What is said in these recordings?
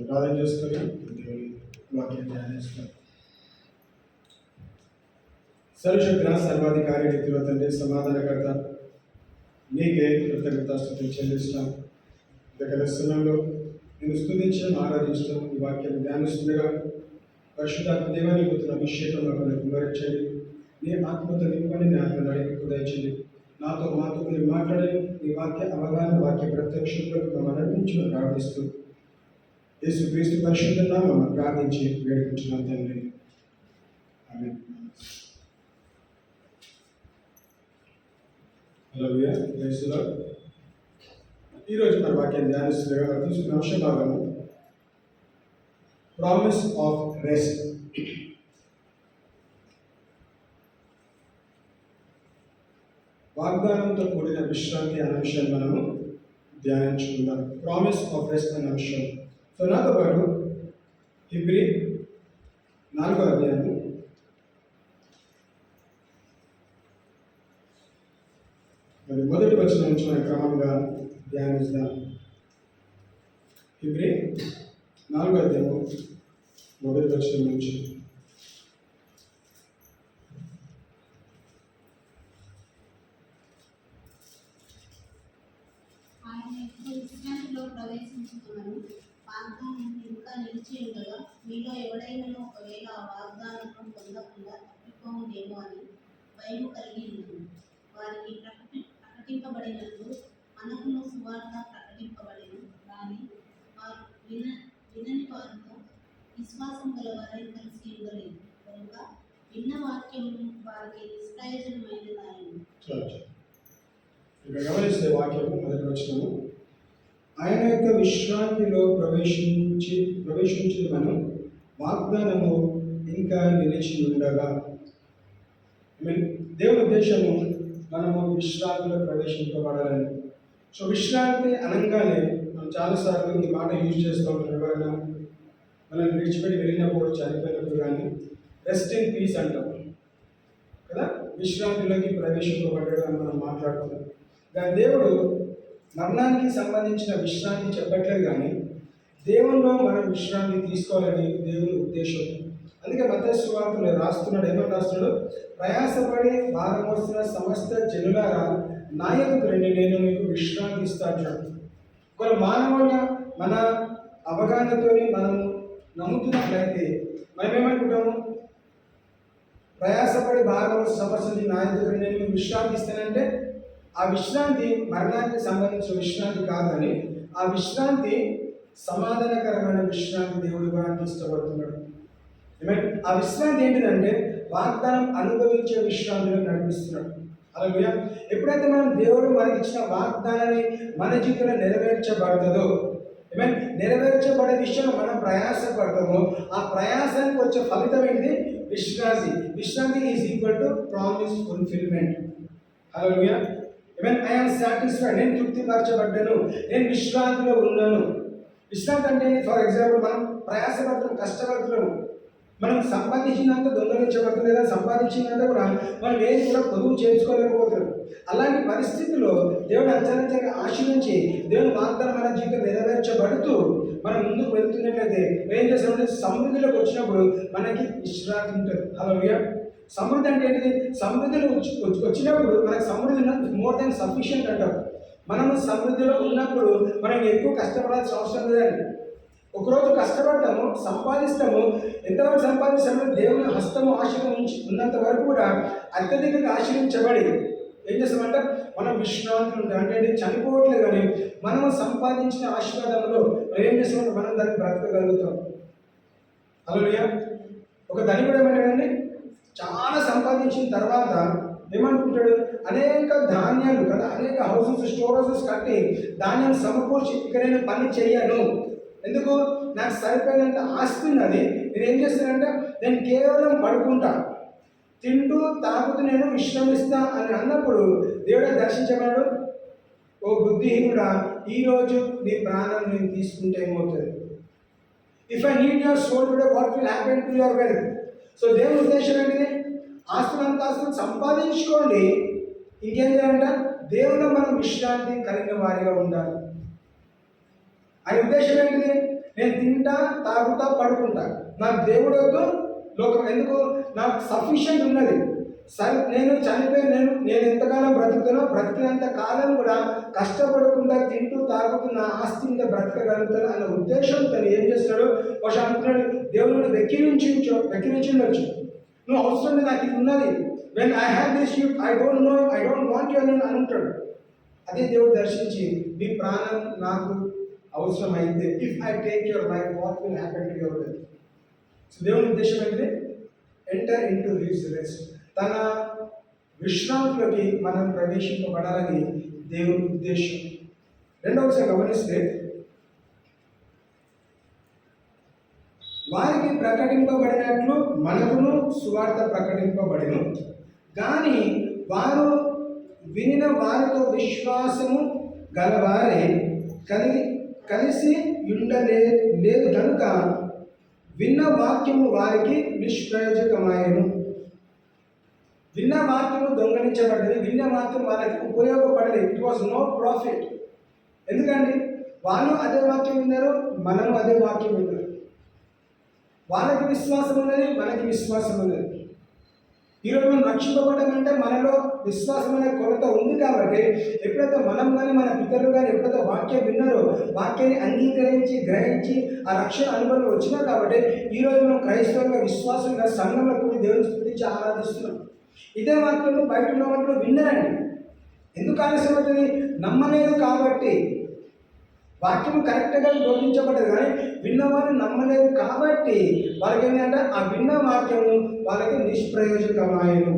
ప్రార్థన చేసుకొని దేవుని వాక్యం ధ్యానిస్తాం. సర్వశక్తుల సర్వాధికారి రీతిలో తండ్రి సమాధానకర్త నీకే కృతజ్ఞతాస్తుతులు చెల్లిస్తాం. దగ్గర స్థలంలో నేను స్తుతించడం ఆరాధించడం ఈ వాక్యం ధ్యానిస్తుండగా పరిశుద్ధాత్మ దేవా నీకు అభిషేకం నాకు కుమరించండి. నీ ఆత్మతో నింపండి, నీ ఆత్మ నడిపి దయచండి. మాతో మీరు మాట్లాడి నీ వాక్య అవగాహన వాక్య ప్రత్యక్షంలో మమ్మల్ని నడిపించమని ప్రార్థిస్తూ యేసుక్రీస్తు పరిశుద్ధ నామమున ప్రార్థించి వేడుకుంటున్నాం తండ్రి. ఆమేన్. హల్లెలూయా. Praise the lord. ఈరోజు మన వాక్యం ధ్యానిస్తుండగా తీసుకున్న అంశ భాగము ప్రామిస్ ఆఫ్ రెస్ట్. వాగ్దానంతో కూడిన విశ్రాంతి అనే అంశాన్ని మనము ధ్యానించుకుందాం. ప్రామిస్ ఆఫ్ రెస్ట్ అనే అంశం. సో నాతో పాటు హెబ్రీ 4వ అధ్యాయము మరి మొదటి వచనం నుంచి మనం క్రమంగా ధ్యానిస్తాం. హెబ్రీ 4వ అధ్యాయము మొదటి వచనం నుంచి. ప్రవేశించుకున్నాను. వాగ్దానం ఇంకా నిలిచి ఉండగా మీలో ఎవడైనా ఒకవేళ ఆ వాగ్దానం పొందకుండా తప్పిపోవునేమో అని భయం కలిగి ఉన్నాను. వారికి ప్రకటింపబడినట్లు మనకును సువార్త ప్రకటింపబడిన కానీ వారు వినని వారితో విశ్వాసం గలవారై కలిసి ఉండలేదు కనుక విన్న వాక్యం వారికి నిష్ప్రయోజనమైనదాయను. గమనిస్తే వాక్యము మొదటి వచనము, ఆయన యొక్క విశ్రాంతిలో ప్రవేశించిన మనం వాగ్దానము ఇంకా నిలిచి ఉండగా. దేవుని ఉద్దేశము మనము విశ్రాంతిలో ప్రవేశింపబడాలని. సో విశ్రాంతి అనగానే మనం చాలాసార్లు ఈ మాట యూజ్ చేస్తూ ఉంటాం. ఎవరైనా మనం విడిచిపెట్టి వెళ్ళినప్పుడు, చనిపోయినప్పుడు కానీ రెస్ట్ ఇన్ పీస్ అంటాం కదా, విశ్రాంతిలోకి ప్రవేశింపబడ్డాడు అని మనం మాట్లాడుతున్నాం. కానీ దేవుడు మరణానికి సంబంధించిన విశ్రాంతి చెప్పట్లేదు, కానీ దేవునిలో మనం విశ్రాంతి తీసుకోవాలని దేవుని ఉద్దేశం. అందుకే మత్తయి సువార్తలో రాస్తున్నాడు, ఏమని రాస్తున్నాడు? ప్రయాసపడి భారం వస్తున్న సమస్త జనులారా నా యొద్దకు రండి, నేను మీకు విశ్రాంతి ఇస్తాను. ఒకవేళ మానవుల మన అవగాహనతోని మనం నమ్ముతున్నట్లయితే మనం ఏమనుకుంటాము? ప్రయాసపడి భారం వస్తున్న సమస్య నా యొద్దకు రండి, నేను మీకు విశ్రాంతి ఇస్తానంటే ఆ విశ్రాంతి మరణానికి సంబంధించిన విశ్రాంతి కాదని, ఆ విశ్రాంతి సమాధానకరమైన విశ్రాంతి దేవుడు ఇవ్వడానికి ఇష్టపడుతున్నాడు. ఆ విశ్రాంతి ఏంటిదంటే వాగ్దానం అనుభవించే విశ్రాంతిలో నడిపిస్తున్నాడు. హల్లెలూయా. ఎప్పుడైతే మనం దేవుడు మనకి ఇచ్చిన వాగ్దానాన్ని మన జీవితంలో నెరవేర్చబడుతుందో, నెరవేర్చబడే విషయంలో మనం ప్రయాసపడతామో, ఆ ప్రయాసానికి వచ్చే ఫలితం ఏంటిది? విశ్రాంతి. విశ్రాంతి is equal to promise fulfilment. Hallelujah. I am satisfied, నేను తృప్తిపరచబడ్డాను, నేను విశ్రాంతిలో ఉన్నాను. విశ్రాంతి అంటే ఫర్ ఎగ్జాంపుల్ మనం ప్రయాసపడుతున్నాం, కష్టపడుతున్నాము, మనం సంపాదించినంత దొంగలించబడుతుంది లేదా సంపాదించినంత కూడా మనం ఏది కూడా పొదుపు చేసుకోలేకపోతున్నాం. అలాంటి పరిస్థితుల్లో దేవుడు అత్యంతంగా ఆశీర్వించి దేవుని వాగ్దానం మన జీవితం నెరవేర్చబడుతూ మనం ముందుకు వెళ్తున్నట్లయితే ఏం చేస్తామంటే సమృద్ధిలోకి వచ్చినప్పుడు మనకి విశ్రాంతి ఉంటుంది. హల్లెలూయా. సమృద్ధి అంటే ఏంటిది? సమృద్ధిలో వచ్చినప్పుడు మనకు సమృద్ధి మోర్ దెన్ సఫిషియంట్ అంటారు. మనము సమృద్ధిలో ఉన్నప్పుడు మనం ఎక్కువ కష్టపడాల్సిన అవసరం లేదండి. ఒకరోజు కష్టపడతాము, సంపాదిస్తాము, ఎంతవరకు సంపాదిస్తామో దేవుని హస్తము ఆశీర్వదించి ఉన్నంత వరకు కూడా అత్యధికంగా ఆశీర్వించబడి ఏం చేస్తామంటే మనం విశ్రాంతి ఉంటాం. అంటే చనిపోవట్లేదు, కానీ మనం సంపాదించిన ఆశీర్వాదంలో మనం ఏం చేస్తామంటే మనం దాన్ని బ్రతకగలుగుతాం. హల్లెలూయా. ఒక ధనికుడు ఏమంటాడండి, చాలా సంపాదించిన తర్వాత ఏమనుకుంటాడు? అనేక ధాన్యాలు కదా, అనేక హౌసెస్, స్టోర్ హౌసెస్ కట్టి ధాన్యం సమకూర్చి ఇక నేను పని చేయను, ఎందుకు? నాకు సరిపోయినంత ఆస్తి ఉన్నది, నేను ఏం చేస్తానంటే నేను కేవలం పడుకుంటా, తింటూ తాగుతూ నేను విశ్రమిస్తా అని అన్నప్పుడు దేవుడు దర్శించబడు, ఓ బుద్ధిహీనుడా, ఈరోజు నీ ప్రాణం నేను తీసుకుంటే ఏమవుతుంది? If I need your soul today, what will happen to your wealth? So దేవుని ఉద్దేశం ఏంటిది? ఆస్తులంతా ఆస్తులు సంపాదించుకోండి, ఇంకేం చేయాలంట? దేవుడు మనం విశ్రాంతి కలిగిన వారిగా ఉండాలి. ఆయన ఉద్దేశం ఏంటిది? నేను తింటా, తాగుతా, పడుకుంటా, నాకు దేవుడు వద్దు, లోకం ఎందుకు, నాకు సఫిషియెంట్ ఉన్నది. నేను చనిపోయి నేను ఎంతకాలం బ్రతుకుతానో బ్రతికినంత కాలం కూడా కష్టపడకుండా తింటూ తాగుతూ నా ఆస్తి మీద బ్రతకగలుగుతాను అన్న ఉద్దేశంతో ఏం చేస్తాడు? ఒక అంటున్నాడు, దేవుడు వెక్కిరించవచ్చు, నువ్వు అవసరం లేదు, నాకు ఇది ఉన్నది, when I have this you I don't want you అని అంటాడు. అదే దేవుడు దర్శించి, నీ ప్రాణం నాకు అవసరమైతే, if I take your life what will happen to your life. So దేవుని ఉద్దేశం ఏంటి? Enter in to his rest, తన విశ్రాంతిలోకి మనం ప్రవేశింపబడాలని దేవుని ఉద్దేశం. రెండవసారి గమనిస్తే, వారికి ప్రకటింపబడినట్లు మనకును సువార్త ప్రకటింపబడిను, కానీ వారు వినిన వారితో విశ్వాసము గలవారే కలిసి ఉండలేదు కనుక విన్న వాక్యము వారికి నిష్ప్రయోజకమాయను. విన్న వాక్యము దొంగలించబడ్డది, విన్న వాక్యం వాళ్ళకి ఉపయోగపడలేదు. It was no profit. ఎందుకండి? వాళ్ళు అదే వాక్యం విన్నారు, మనము అదే వాక్యం విన్నారు. వాళ్ళకి విశ్వాసం ఉన్నది, మనకి విశ్వాసం ఉన్నది. ఈరోజు మనం రక్షింపబడమంటే మనలో విశ్వాసం అనే కొరత ఉంది. కాబట్టి ఎప్పుడైతే మనం కానీ మన పితరులు కానీ ఎప్పుడైతే వాక్యం విన్నారో, వాక్యాన్ని అంగీకరించి గ్రహించి ఆ రక్షణ అనుభవం వచ్చినారు. కాబట్టి ఈరోజు మనం క్రైస్తవులుగా విశ్వాసంగా సంఘంలో కూడి దేవుని స్తుతించి ఆరాధిస్తున్నాం. ఇదే వాక్యం బయట ఉన్న వాళ్ళు విన్నారండి. ఎందుకు ఆలస్యం అవుతుంది? నమ్మలేదు కాబట్టి. వాక్యం కరెక్ట్గా బోధించబడ్డది, కానీ విన్నవారు నమ్మలేదు కాబట్టి వాళ్ళకి ఏంటంటే ఆ విన్న వాక్యము వాళ్ళకి నిష్ప్రయోజకమాయను.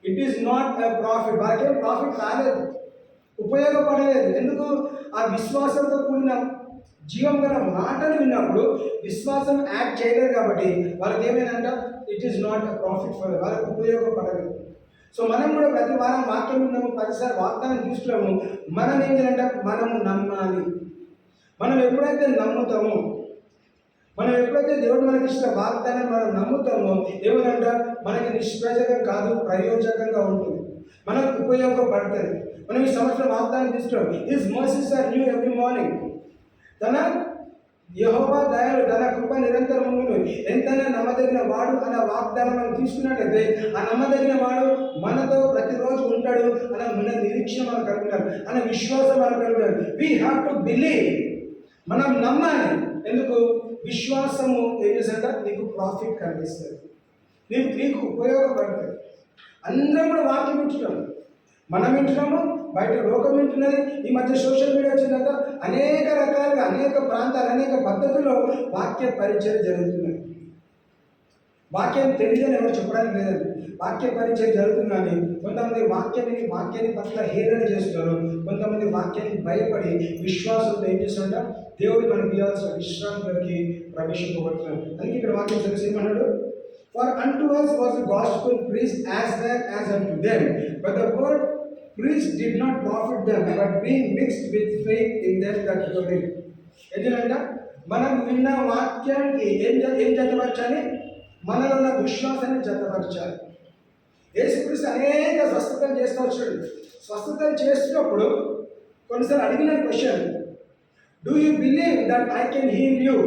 It is not a profit. వాళ్ళకి ప్రాఫిట్ రాలేదు, ఉపయోగపడలేదు. ఎందుకు? ఆ విశ్వాసంతో కూడిన జీవం గల మాటలు విన్నప్పుడు విశ్వాసం యాక్ట్ చేయలేదు కాబట్టి వాళ్ళకి ఏమైందంట, it is not a profit for, వాళ్ళకి ఉపయోగపడలేదు. సో మనం కూడా ప్రతి వారం వాక్యం విన్నాము, 10 సార్లు వాగ్దానం చూస్తున్నాము. మనం ఏం చేయాలంటే మనము నమ్మాలి. మనం ఎప్పుడైతే నమ్ముతామో, మనం ఎప్పుడైతే దేవుడు మనకి ఇచ్చిన వాగ్దానం మనం నమ్ముతామో, ఏమనంట మనకి నిష్ప్రయోజకం కాదు, ప్రయోజకంగా ఉంటుంది, మనకు ఉపయోగపడుతుంది. మనం ఈ సంవత్సరం వాగ్దానం తీసుకున్నాం, his mercies are new every morning. తన యెహోవా దయలు, తన కృప నిరంతరం ఉండును. ఎంతైనా నమ్మదగిన వాడు అన్న వాగ్దానం మనం తీసుకున్నట్లయితే ఆ నమ్మదగిన వాడు మనతో ప్రతిరోజు ఉంటాడు అన్న మన నిరీక్షణ మనకు కలుగుతాడు, అన్న విశ్వాసం మనకు కలుగుతాడు. We have to believe. మనం నమ్మాలి. ఎందుకు? విశ్వాసము ఏం చేస్తుంట నీకు ప్రాఫిట్ కలిగిస్తుంది, నీకు ఉపయోగపడుతుంది. అందరం కూడా వాక్యం వింటున్నాం, మనం వింటున్నాము, బయట లోకం వింటున్నది. ఈ మధ్య సోషల్ మీడియా వచ్చిన తర్వాత అనేక రకాలుగా అనేక ప్రాంతాలు అనేక పద్ధతుల్లో వాక్య పరిచయం జరుగుతున్నాయి. వాక్యం తెలియదని ఎవరు చెప్పడానికి లేదండి, వాక్య పరిచయం జరుగుతుందని. కొంతమంది వాక్యాన్ని పట్ల హేళన చేస్తున్నారు, కొంతమంది వాక్యాన్ని భయపడి విశ్వాసంతో ఏం చేస్తుంట దేవుడు మనకు ఇవ్వాల్సిన విశ్రాంతిలోకి ప్రవేశింపబడుతున్నారు. అందుకే ఇక్కడ వాక్యం తెలిసి ఏమన్నాడు? For unto us was the gospel preached as well as unto them, but the word preached did not profit them, but being mixed with faith in them that heard it. ఎందుకంటే మనం విన్న వాక్యానికి ఏం జతపరచాలి? మనలో ఉన్న విశ్వాసాన్ని జతపరచాలి. యేసుక్రీస్తు అనేక స్వస్థతలు చేస్తూ వచ్చాడు. స్వస్థతలు చేస్తున్నప్పుడు కొన్నిసార్లు అడిగిన question, do you believe that I can heal you?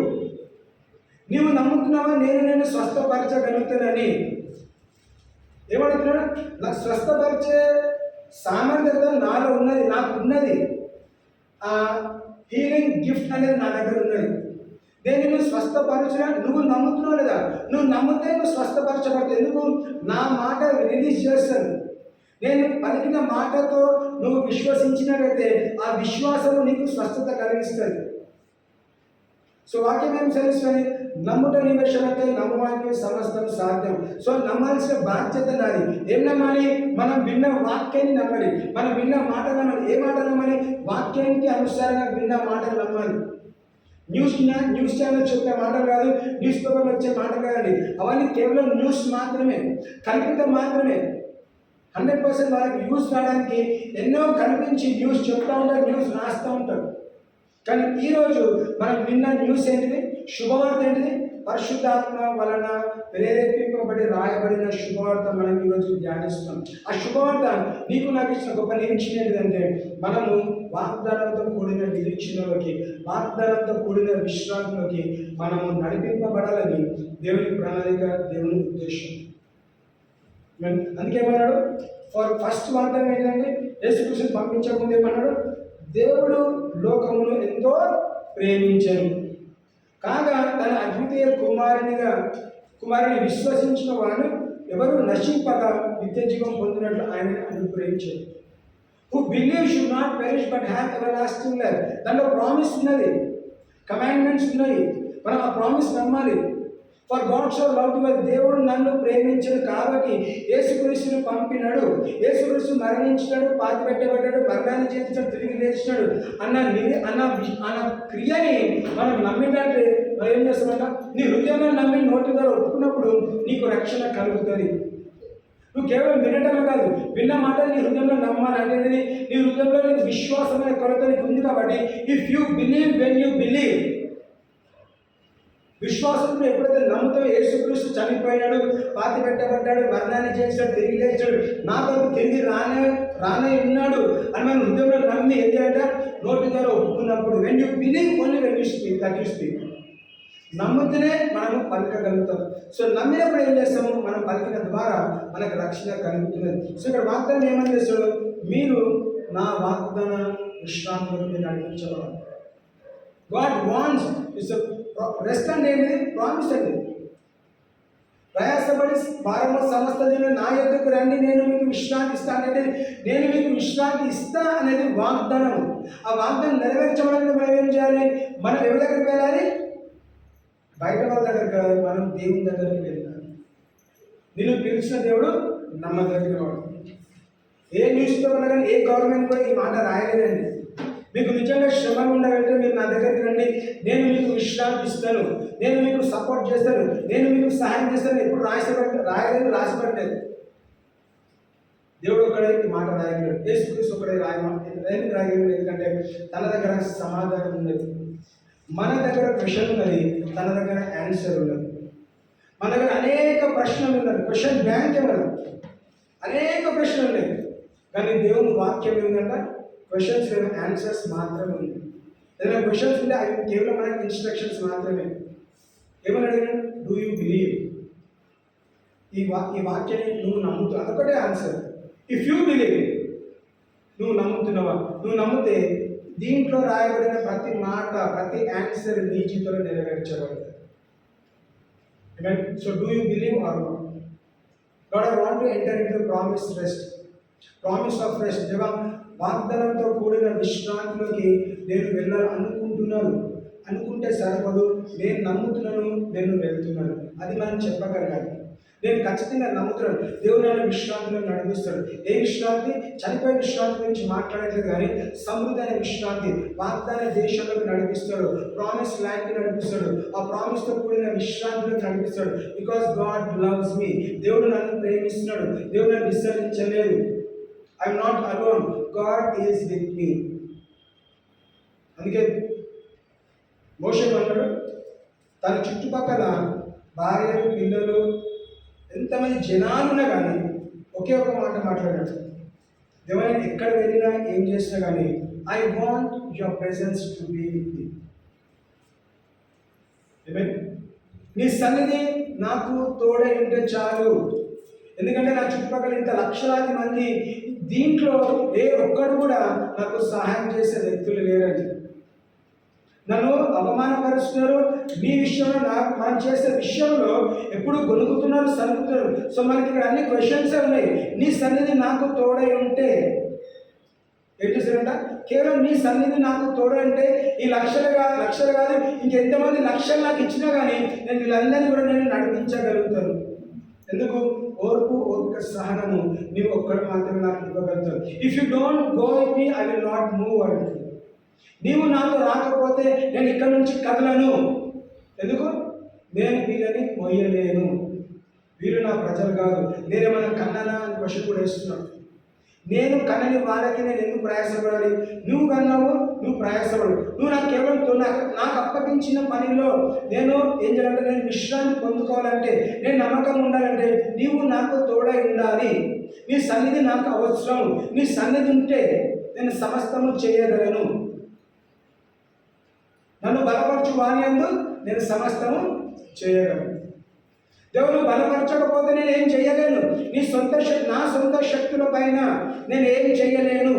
నీవు నమ్ముతున్నావా నేను స్వస్థపరచగలుగుతానని? ఏమడుగుతున్నాడు? నాకు స్వస్థపరిచే సామర్థ్యత నాలో ఉన్నది, నాకు ఉన్నది. ఆ హీలింగ్ గిఫ్ట్ అనేది నా దగ్గర ఉన్నది. నేను నువ్వు స్వస్థపరచిన, నువ్వు నమ్ముతున్నావు లేదా? నువ్వు నమ్మితే నువ్వు స్వస్థపరచబడతావు. ఎందుకు? నా మాట రిలీజ్ చేస్తాను. నేను పలికిన మాటతో నువ్వు విశ్వసించినట్లయితే ఆ విశ్వాసము నీకు స్వస్థత కలిగిస్తుంది. సో వాక్యం ఏం సెలవుస్తుంది? నమ్ముట నీ విషయమైతే నమ్మవానికి సమస్తం సాధ్యం. సో నమ్మాల్సిన బాధ్యత నాది. ఏం నమ్మాలి? మనం విన్న వాక్యాన్ని నమ్మాలి, మనం విన్న మాట నమ్మాలి. ఏ మాట నమ్మాలి? వాక్యానికి అనుసారంగా విన్న మాటలు నమ్మాలి. న్యూస్ ఛానల్ చెప్పే మాటలు కాదు, న్యూస్ పేపర్లు వచ్చే మాటలు కాదండి. అవన్నీ కేవలం న్యూస్ మాత్రమే, కల్పితం మాత్రమే. 100% వాళ్ళకి న్యూస్ రావడానికి ఎన్నో కనిపించి న్యూస్ చెప్తూ ఉంటారు, న్యూస్ రాస్తూ ఉంటారు. కానీ ఈరోజు మనం విన్న న్యూస్ ఏంటిది? శుభవార్త ఏంటిది? పరిశుద్ధాత్మ వలన ప్రేరేపింపబడి రాయబడిన శుభవార్త మనం ఈరోజు ధ్యానిస్తున్నాం. ఆ శుభవార్త నీకు నాకు ఇచ్చిన గొప్ప నిరీక్షణ ఏంటిదంటే మనము వాగ్దానంతో కూడిన నిరీక్షణలోకి, వాగ్దానంతో కూడిన విశ్రాంతిలోకి మనము నడిపింపబడాలని దేవుని ప్రణాళిక, దేవుని ఉద్దేశం. అందుకేమన్నాడు? ఫస్ట్ వాగ్దానం ఏంటంటే యేసుక్రీస్తుని పంపించకముందు ఏమన్నాడు? దేవుడు లోకమును ఎంతో ప్రేమించను కాగా తన అద్వితీయ కుమారుని విశ్వసించిన వాడు ఎవరు నశింపక నిత్య జీవం పొందినట్లు ఆయన అనుగ్రహించారు. Who believe should not perish but have everlasting life. దాంట్లో ప్రామిస్ ఉన్నది, కమాండ్మెంట్స్ ఉన్నాయి, మనం ఆ ప్రామిస్ నమ్మాలి. For God so loved the, దేవుడు నన్ను ప్రేమించడు కాబట్టి యేసుక్రీస్తుని పంపినాడు, యేసుక్రీస్తు మరణించినాడు, పాతి పెట్టబడ్డాడు, మరణాన్ని చేయించాడు, తిరిగి లేచినాడు అన్న క్రియని మనం నమ్మినట్లే మనం ఏం చేస్తామంట? నీ హృదయంలో నమ్మి నోటి ద్వారా ఒప్పుకున్నప్పుడు నీకు రక్షణ కలుగుతుంది. నువ్వు కేవలం వినటమే కాదు, విన్న మాట నీ హృదయంలో నమ్మాలి అనేది నీ హృదయంలో నీకు విశ్వాసమైన కొరత నీకు ఉంది. కాబట్టి if you believe, when you believe, విశ్వాసంతో ఎప్పుడైతే నమ్ముతావో యేసుక్రీస్తు చనిపోయినాడు, పాతి పెట్టబడ్డాడు, మరణాన్ని చేశాడు, తిరిగి లేచాడు, నా కొరకు తిరిగి రానే ఉన్నాడు అని మనం హృదయంలో నమ్మి ఏంటంటే నోటి ద్వారా ఒప్పుకున్నప్పుడు, when you believe only when you speak, that you speak. నమ్ముతూనే మనము పలకగలుగుతాం. సో నమ్మినప్పుడు ఏం చేస్తాము? మనం పలికిన ద్వారా మనకు రక్షణ కలుగుతున్నది. సో ఇక్కడ వాగ్దానం ఏమని చేస్తాడు? మీరు నా వాగ్దాన విశ్రాంతిలోకి మీరు నడిపించవాలి. గాడ్ వాంట్స్ ఇట్స్ రెస్ట్ అంటే ఏంటిది? ప్రామిస్ అండి. ప్రయాసపడి భారమ సమస్త జనులు నా యొద్దకు రండి, నేను మీకు విశ్రాంతి ఇస్తానంటే, నేను మీకు విశ్రాంతి ఇస్తా అనేది వాగ్దానం. ఆ వాగ్దానం నెరవేర్చడానికి మనం ఏం చేయాలి? మనం ఎవరి దగ్గరికి వెళ్ళాలి? బయట వాళ్ళ దగ్గరికి కాదు, మనం దేవుని దగ్గరికి వెళ్ళాలి. నిన్ను పిలిచిన దేవుడు నమ్మదగిన వాడు. ఏ న్యూస్ పేపర్లో కానీ ఏ గవర్నమెంట్ కూడా ఈ మాట రాయలేదండి. మీకు నిజంగా శ్రమ ఉండగలిగితే మీరు నా దగ్గరికి రండి, నేను మీకు విశ్రాంతి ఇస్తాను, నేను మీకు సపోర్ట్ చేస్తాను, నేను మీకు సహాయం చేస్తాను. ఎప్పుడు రాయలేదు, రాసిపెట్టలేదు. దేవుడు ఒక్కడే ఈ మాట రాయగలడు. యేసుక్రీస్తు ఒక్కడే రాయగలడు. ఎందుకంటే తన దగ్గర సమాధానం ఉన్నది, మన దగ్గర క్వశ్చన్ ఉన్నది, తన దగ్గర ఆన్సర్ ఉన్నది. మన దగ్గర అనేక ప్రశ్నలు ఉన్నది, క్వశ్చన్ బ్యాంక్ ఏమన్నా అనేక ప్రశ్నలు ఉన్నాయి. కానీ దేవుని వాక్యం ఏంటంటే క్వశ్చన్స్ లేవు, ఆన్సర్స్ మాత్రమే ఉంది. ఏదైనా క్వశ్చన్స్ ఉంటే అవి కేవలం మనకి ఇన్స్ట్రక్షన్స్ మాత్రమే. ఏమని అడిగినాడు? Do you believe? ఈ వాక్యాన్ని నువ్వు నమ్ముతావు, అదొకటే ఆన్సర్. ఇఫ్ యూ బిలీవ్, నువ్వు నమ్ముతున్నావా? నువ్వు నమ్మితే దీంట్లో రాయబడిన ప్రతి మాట, ప్రతి ఆన్సర్ నీ జీవితంలో నెరవేర్చబడుతుంది. So do you believe or not? God, I want to enter into the promised rest. Promise of rest. దేవా, వాగ్దానంతో కూడిన విశ్రాంతిలోకి నేను వెళ్ళాలనుకుంటున్నాను. అనుకుంటే సరిపదు, నేను నమ్ముతున్నాను, నేను వెళ్తున్నాను. అది మనం చెప్పగలగాలి. నేను ఖచ్చితంగా నమ్ముతున్నాను, దేవుడు నన్ను విశ్రాంతిలో నడిపిస్తాడు. ఏ విశ్రాంతి? చనిపోయే విశ్రాంతి గురించి మాట్లాడట్లేదు, కానీ సమృద్ధి అనే విశ్రాంతి, వాగ్దాన దేశంలోకి నడిపిస్తాడు, ప్రామిస్ ల్యాండ్కి నడిపిస్తాడు, ఆ ప్రామిస్తో కూడిన విశ్రాంతిలోకి నడిపిస్తాడు. Because God loves me. దేవుడు నన్ను ప్రేమిస్తున్నాడు, దేవుడు నన్ను విసర్జించలేదు. I'm not alone, God is with me. అందుకే మోషే అన్నాడు, తన చుట్టుపక్కల భార్యలు, పిల్లలు, ఎంతమంది జనాలు ఉన్నా కానీ ఒకే ఒక మాట మాట్లాడాడు. దేవుని ఎక్కడ వెళ్ళినా ఏం చేసినా కానీ I want your presence to be with me. నీ సన్నిధి నాకు తోడై ఉంటే చాలు. ఎందుకంటే నా చుట్టుపక్కల ఇంత లక్షలాది మంది, దీంట్లో ఏ ఒక్కడు కూడా నాకు సహాయం చేసే వ్యక్తులు లేరండి. నన్ను అవమానపరుస్తున్నారు, మీ విషయంలో మనం చేసే విషయంలో ఎప్పుడు గొనుగుతున్నారు, సరుకుతున్నారు. సో మనకి ఇక్కడ అన్ని క్వశ్చన్సే ఉన్నాయి. నీ సన్నిధి నాకు తోడై ఉంటే ఏం చేశారంట? కేవలం నీ సన్నిధి నాకు తోడై ఉంటే ఈ లక్షలు కాదు, ఇంకెంతమంది లక్షలు నాకు ఇచ్చినా కానీ నేను వీళ్ళందరినీ కూడా నేను నడిపించగలుగుతాను. ఎందుకు? ఓర్పు సహనము నీవు ఒక్కడు మాత్రమే నాకు ఇవ్వగలుగుతావు. If you don't go with me, I will not move and. నీవు నాతో రాకపోతే నేను ఇక్కడ నుంచి కదలను. ఎందుకు? నేను వీళ్ళని మొయ్యలేను, వీళ్ళు నా ప్రజలు కాదు, నేనేమన్నా కన్నానా అని క్వశ్చన్ కూడా వేస్తున్నాను. నేను కన్నని వాళ్ళకి నేను ఎందుకు ప్రయాసపడాలి? నువ్వు కన్నావు, నువ్వు ప్రయాసపడు. నువ్వు నాకు కేవలం నాకు అప్పగించిన పనిలో నేను ఏం చేయాలంటే, నేను విశ్రాంతి పొందుకోవాలంటే, నేను నమ్మకం ఉండాలంటే నీవు నాకు తోడై ఉండాలి. నీ సన్నిధి నాకు అవసరం. నీ సన్నిధి ఉంటే నేను సమస్తము చేయగలను. నన్ను బలపరచు వాని యందు నేను సమస్తము చేయగలను. దేవుడు బలపరచకపోతే నేను ఏం చేయలేను. నా సొంత శక్తుల పైన నేను ఏం చేయలేను.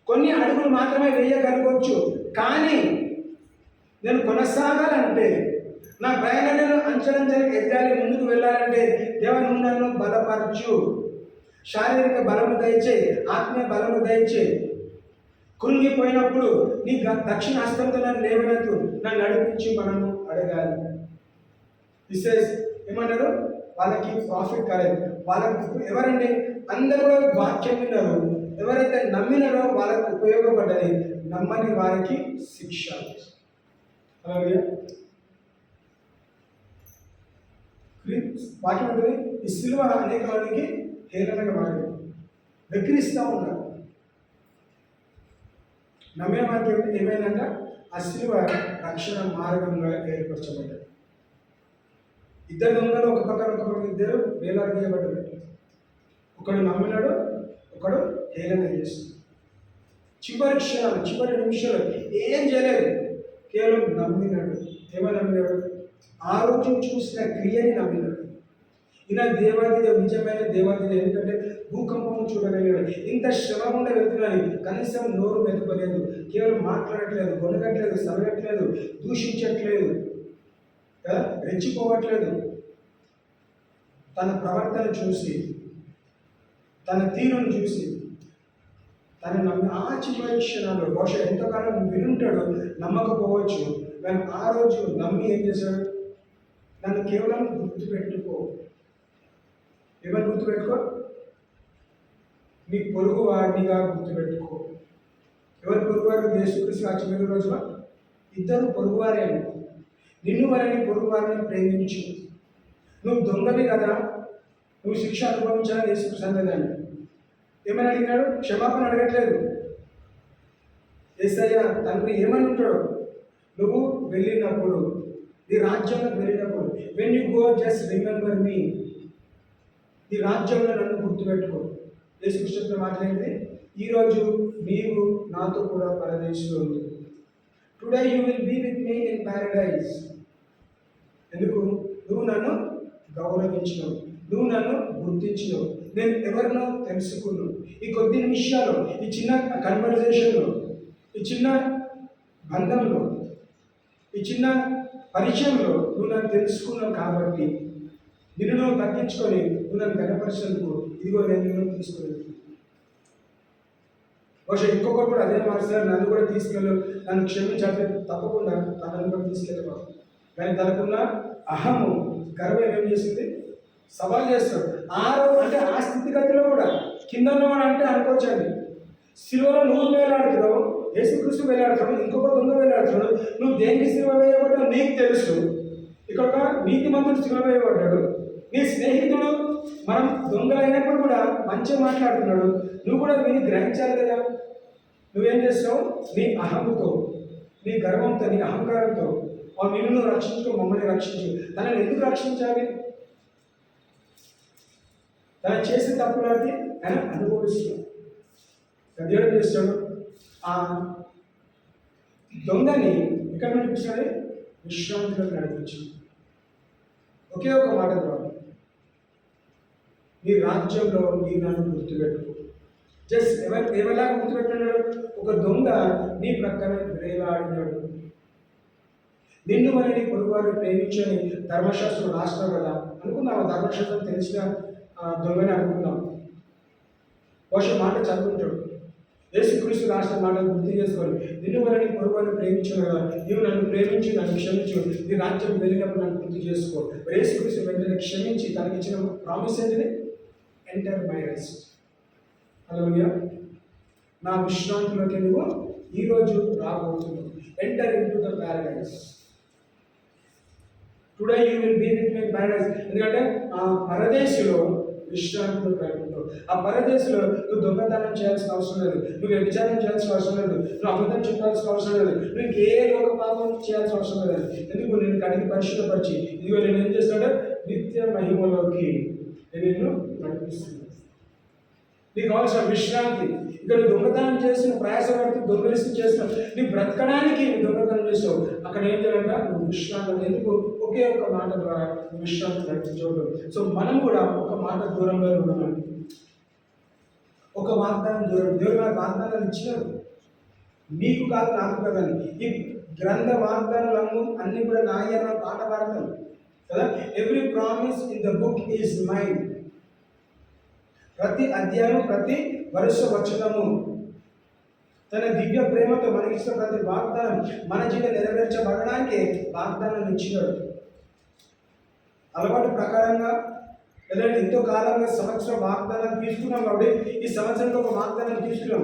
కొన్ని అడుగులు మాత్రమే వేయగలగవచ్చు, కానీ నేను కొనసాగాలంటే, నా ప్రయాణం నేను అంచెలంచెలు ఎదగాలి, ముందుకు వెళ్ళాలంటే దేవుడు నన్ను బలపరచు. శారీరక బలము దయచే, ఆత్మీయ బలము దయచే. కృంగిపోయినప్పుడు నీ దక్షిణ హస్తంతో నన్ను లేవనెత్తు, నన్ను నడిపించి మనము అడగాలి. విశేష్ ఏమంటారు, వాళ్ళకి ప్రాఫిట్ కాలేదు. వాళ్ళకి ఎవరండి, అందరూ వాక్యం విన్నారు. ఎవరైతే నమ్మినారో వాళ్ళకి ఉపయోగపడ్డది, నమ్మని వారికి శిక్ష. అలాగే వాక్యం ఉంటుంది, ఈ సిలువ అనేక మందికి హేళనగా మారింది, వెక్కిరిస్తూ ఉన్నారు. నమ్మిన వారికి ఏమైందంట, ఆ సిలువ రక్షణ మార్గంగా ఏర్పరచబడ్డది. ఇద్దరు దొంగలు ఒక పక్కన ఇద్దరు వేలాడదీయబడ్డారు. ఒకడు నమ్మినాడు, ఒకడు హేళన చేస్తున్నాడు. చివరి క్షణాలు, చివరి నిమిషాలు ఏం చేయలేదు, కేవలం నమ్మినాడు. ఏమని నమ్మినాడు? ఆ రోజు చూసిన క్రియని నమ్మినాడు. ఈయన దేవాది నిజమైన దేవాది, ఎందుకంటే భూకంపం చూడగలిగాడు. ఇంత శ్రమ ఉండే వెళ్తున్నాను, కనీసం నోరు మెదపలేదు, కేవలం మాట్లాడట్లేదు, గొనగట్లేదు, సరగట్లేదు, దూషించట్లేదు, రెచ్చిపోవట్లేదు. తన ప్రవర్తన చూసి, తన తీరును చూసి తను నమ్మి ఆ చివరి క్షణాలు బహుశా ఎంతకాలం వినుంటాడు, నమ్మకపోవచ్చు, కానీ ఆ రోజు నమ్మి ఏం చేశాడు? నన్ను కేవలం గుర్తుపెట్టుకో. ఏమని గుర్తుపెట్టుకో? నీ పొరుగు వాడినిగా గుర్తుపెట్టుకో. ఎవరు పొరుగువారు? యేసుక్రీస్తు ఆ చివరి రోజున ఇద్దరు పొరుగువారే. నిన్ను వారిని పొరుగువారిని ప్రేమించు. నువ్వు దొంగవి కదా, నువ్వు శిక్ష అనుభవించాలని యేసుక్రీస్తు అన్నదండి. ఏమని అడిగినాడు? క్షమాపణ అడగట్లేదు. యేసయ్య తండ్రి ఏమని ఉంటాడు? నువ్వు వెళ్ళినప్పుడు, నీ రాజ్యంలోకి వెళ్ళినప్పుడు, when you go just remember me, నీ రాజ్యంలో నన్ను గుర్తుపెట్టుకో. యేసుక్రీస్తు మాట్లాడింది, ఈరోజు నీవు నాతో కూడా పరదేశంలో ఉంది. Today you will be with me in paradise. ఎందుకు? నువ్వు నన్ను గౌరవించినావు, నువ్వు నన్ను గుర్తించినావు, నేను ఎవరినో తెలుసుకున్నావు. ఈ కొద్ది నిమిషాలు, ఈ చిన్న కన్వర్జేషన్లో, ఈ చిన్న బంధంలో, ఈ చిన్న పరిచయంలో నువ్వు నన్ను తెలుసుకున్నావు. కాబట్టి నిన్ను నువ్వు తగ్గించుకొని నువ్వు నన్ను గణపరిచేందుకు ఇదిగో నేను నిన్ను తీసుకుని. బహుశా ఇంకొకరు కూడా అదే మాట్లాడారు, నన్ను కూడా తీసుకెళ్ళు, నన్ను క్షమించాలి. తప్పకుండా తనను కూడా తీసుకెళ్ళేవాడు. కానీ తనకున్న అహము, గర్వం ఏం చేసింది? సవాల్ చేస్తాడు. అంటే ఆ స్థితిగతిలో కూడా కింద ఉన్నవాడు అంటే అనుకోవచ్చండి. సిలువలో నువ్వు వేలాడుతున్నావు, యేసుక్రీస్తు వేలాడుతున్నావు, ఇంకొక దొంగ వేలాడుతున్నాడు. నువ్వు దేనికి సిలువ వేయబడ్డావు నీకు తెలుసు. ఇక్కడ ఒక నీతిమంతుడు సిలువ వేయబడ్డాడు. నీ స్నేహితుడు మనం దొంగలైనప్పుడు కూడా మంచిగా మాట్లాడుతున్నాడు. నువ్వు కూడా విని గ్రహించాలి కదా. నువ్వేం చేస్తావు? నీ అహంతో, నీ గర్వంతో, నీ అహంకారంతో నిన్ను నువ్వు రక్షించుకో, మమ్మల్ని రక్షించు. తనని ఎందుకు రక్షించాలి? తను చేసే తప్పులకి ఆయన అనుభవిస్తున్నాడు. దేవుడు చేస్తాడు, ఆ దొంగని ఎక్కడ నడిపించాలి? విశ్రాంతిలోకి నడిపించాడు. ఒకే ఒక మాట ద్వారా, నీ రాజ్యంలో నీ నన్ను గుర్తుపెట్టుకో. జస్ట్ ఎవరిలాగా గుర్తుపెట్టున్నాడు? ఒక దొంగ నీ ప్రక్కన వేలాడినాడు. నిన్ను మరి నీ పొరుగువారు ప్రేమించని ధర్మశాస్త్రం రాష్ట్రం కదా అనుకుందాం. ఆ ధర్మశాస్త్రం తెలిసిన దొంగని అనుకుందాం. బహుశా మాట చదువుకుంటాడు. యేసుక్రీస్తు రాష్ట్ర మాటలు గుర్తు చేసుకొని, నిన్ను మరి నీ పొరుగువారు ప్రేమించను కదా, నీవు నన్ను ప్రేమించి నన్ను క్షమించు, నీ రాజ్యం వెళ్ళినప్పుడు నన్ను గుర్తు చేసుకో. యేసుక్రీస్తు వెంటనే క్షమించి తనకి ఇచ్చిన ప్రామిస్ ఏంటిది? Enter my rest. హల్లెలూయా. నా విశ్రాంతిలోకి నువ్వు ఈరోజు రాబోతున్నావు. Enter into the paradise. Today you will be with me in paradise. ఎందుకంటే ఆ పరదేశంలో విశ్రాంతిలో కలుగుతావు. ఆ పరదేశంలో నువ్వు దొంగతనం చేయాల్సిన అవసరం లేదు, నువ్వు వ్యభిచారం చేయాల్సిన అవసరం లేదు, నువ్వు అబద్ధం చెప్పాల్సిన అవసరం లేదు, నువ్వు ఏ లోక పాపం చేయాల్సిన అవసరం లేదు. ఎందుకు? నేను కడిగి పరిశుద్ధపరిచి ఇదిగో నేను ఏం చేస్తాడు? నిత్య మహిమలోకి నేను నిన్ను నడిపిస్తున్నాను. నీకు కావాల్సిన విశ్రాంతి. ఇక్కడ దొంగతనం చేసిన ప్రయాసపడుతూ దొంగలిస్తూ చేస్తున్నావు, నీ బ్రతకడానికి నువ్వు దొంగతనం చేసావు. అక్కడ ఏం చేయాలంట? నువ్వు విశ్రాంతి. ఎందుకు? ఒకే ఒక మాట ద్వారా నువ్వు విశ్రాంతి నడిపించవద్దు. సో మనం కూడా ఒక మాట దూరంలో ఉన్నాం, ఒక వాగ్దానం దూరం. దేవుడు మనకు వాగ్దానాలు ఇచ్చినాడు, నీకు కాదు నాకు కదని. ఈ గ్రంథ వాగ్దానాలను అన్ని కూడా నాయన పాట పాడతాం కదా. Every promise in the book is mind. ప్రతి అధ్యాయం, ప్రతి వరుస వచనము తన దివ్య ప్రేమతో మనకిచ్చిన ప్రతి వాగ్దానం మన జీవితం నెరవేర్చబడడానికి వాగ్దానం ఇచ్చినాడు. అలవాటు ప్రకారంగా లేదంటే ఎంతో కాలంగా సంవత్సరం వాగ్దానం తీసుకున్నాం కాబట్టి ఈ సంవత్సరంలో ఒక వాగ్దానం తీసుకున్నాం.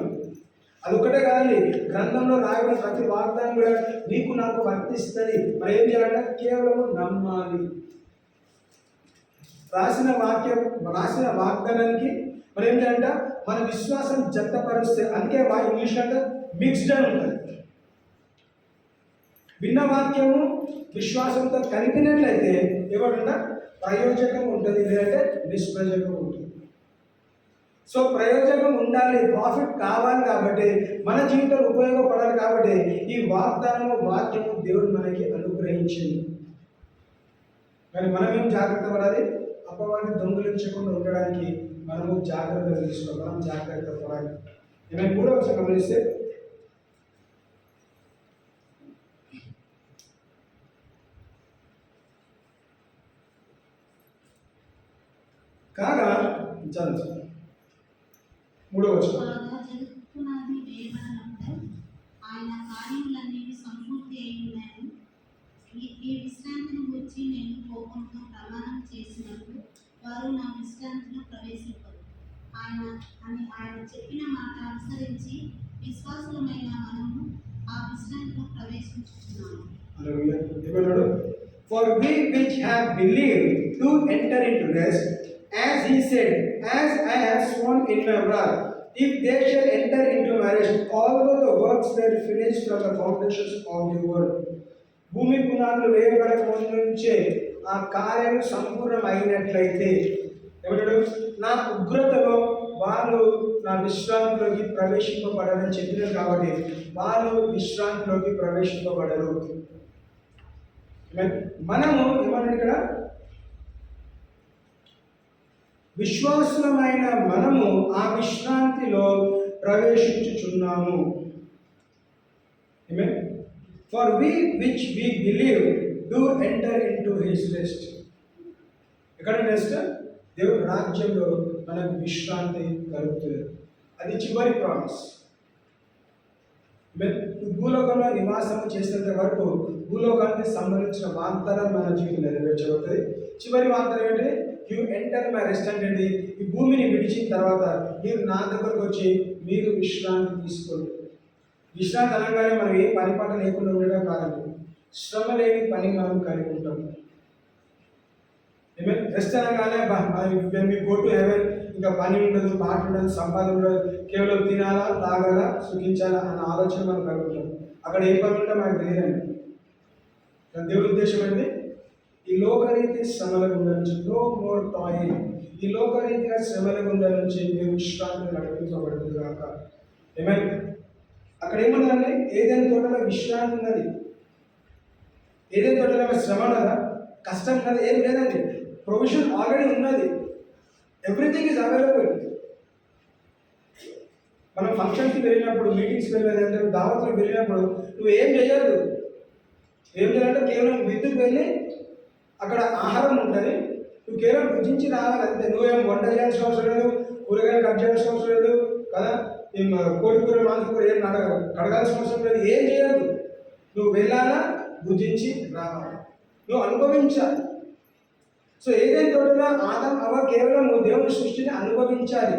అది ఒకటే కాదండి, గ్రంథంలో రాయబడిన ప్రతి వాగ్దానం కూడా నీకు నాకు వర్తిస్తుంది. మరి ఏం చేయాలంటే కేవలం నమ్మాలి. రాసిన వాగ్దానానికి మరి ఏం చేయాలంటే మన విశ్వాసం జతపరుస్తే, అందుకే ఇంగ్లీష్ అంటే మిక్స్డ్ అని ఉంటుంది. విన్న వాక్యము విశ్వాసంతో కలిపినట్లయితే ఏమంటే ప్రయోజకం ఉంటుంది, లేదంటే నిష్ప్రయోజకం ఉంటుంది. సో ప్రయోజనం ఉండాలి, ప్రాఫిట్ కావాలి కాబట్టి, మన జీవితంలో ఉపయోగపడాలి కాబట్టి ఈ వాగ్దానము వాక్యము దేవుడు మనకి అనుగ్రహించింది. కానీ మనం ఏం జాగ్రత్త పడాలి? అపవాది దొంగిలించకుండా ఉండడానికి మనము జాగ్రత్తలు తీసుకోవాలి, మనం జాగ్రత్త పడాలి. నేను కూడా ఒకసారి గమనిస్తే కాగా చదువు 3వ వచనం. జగత్తునాది వేయబడినప్పుడు ఆయన కార్యములన్నీ సంపూర్తి అయ్యాయి. ఈ విశ్రాంతిని గురించి నేను కోపంతో ప్రమాణం చేసినప్పుడు వారు నా విశ్రాంతిలో ప్రవేశింపరు. ఆయన చెప్పిన మాట అనుసరించి విశ్వాసులమైన మనము ఆ విశ్రాంతిలో ప్రవేశించుతున్నాము. For we which have believed do enter into rest, as he said, as I have sworn in my wrath, if they shall enter into my rest, although the works were finished from the foundations of the world. భూమి పునాదులు వేయబడక ముందు నుంచే ఆ కార్యం సంపూర్ణం అయినట్లయితే ఏమంటాడు? నా ఉగ్రతలో వాళ్ళు నా విశ్రాంతిలోకి ప్రవేశింపబడరని చెప్పినారు కాబట్టి వాళ్ళు విశ్రాంతిలోకి ప్రవేశింపబడరు. మనము ఏమన్నాడు ఇక్కడ? విశ్వాసులమైన మనము ఆ విశ్రాంతిలో ప్రవేశించుచున్నాము. For we which we believe do enter into his rest. ఎక్కడ రెస్ట్? దేవుని రాజ్యంలో మనకు విశ్రాంతి కలుగుతుంది. అది చివరి ప్రామిస్. భూలోకంలో నివాసం చేసేంత వరకు భూలోకానికి సంబంధించిన వాగ్దానం మన జీవితం నెరవేర్చబడుతుంది. చివరి వాగ్దానం ఏంటి? యూ ఎంటర్ మై రెస్ట్ అంటే ఈ భూమిని విడిచిన తర్వాత మీరు నా దగ్గరకు వచ్చి మీరు విశ్రాంతి తీసుకోండి. విశ్రాంతి అనగానే మనం ఏ పని పాట లేకుండా ఉండడం కాదండి, శ్రమ లేని పని మనం కలిగి ఉంటాం. రెస్ట్ అనగానే మీ గో టు హెవెన్, ఇంకా పని ఉండదు, పాట ఉండదు, సంపాదన ఉండదు, కేవలం తినాలా, తాగాలా, సుఖించాలా అన్న ఆలోచన మనం కలిగి ఉంటాం. అక్కడ ఏ పని ఉంటే మనకు తెలియదండి. దేవుడి ఉద్దేశం ఏంటి? ఈ లోకరీతి శ్రమల గుండా నుంచి, నో మోర్ టాయిల్, ఈ లోకరీతిగా శ్రమల గుండా నుంచి మీరు విశ్రాంతి నడిపించబడుతుంది కాక. ఏమైనా అక్కడ ఏమన్నదండి? ఏదైనా తోటలో విశ్రాంతి ఉన్నది, ఏదైనా తోటలో శ్రమ ఉన్నదా, కష్టం ఉన్నది, ఏం లేదండి. ప్రొవిజన్ ఆల్రెడీ ఉన్నది, ఎవ్రీథింగ్ ఈజ్ అవైలబుల్. మనం ఫంక్షన్స్కి వెళ్ళినప్పుడు, మీటింగ్స్కి వెళ్ళేదంటే, దావత్లకు వెళ్ళినప్పుడు నువ్వు ఏం చేయదు. ఏం చేయాలంటే కేవలం విద్యుత్ వెళ్ళి అక్కడ ఆహారం ఉంటుంది, నువ్వు కేవలం భుజించి రావాలి అంతే. నువ్వేం వంట చేయాల్సిన అవసరం లేదు, కూరగాయలు కట్ చేయాల్సిన అవసరం లేదు కదా, కోడి కూర, మాంసం కూర ఏం కడగాల్సిన అవసరం లేదు, ఏం చేయదు. నువ్వు వెళ్ళాలా, భుజించి రావాలి, నువ్వు అనుభవించాలి. సో ఏదైనా తోటలో ఆదం అవ కేవలం నువ్వు దేవుని సృష్టిని అనుభవించాలి,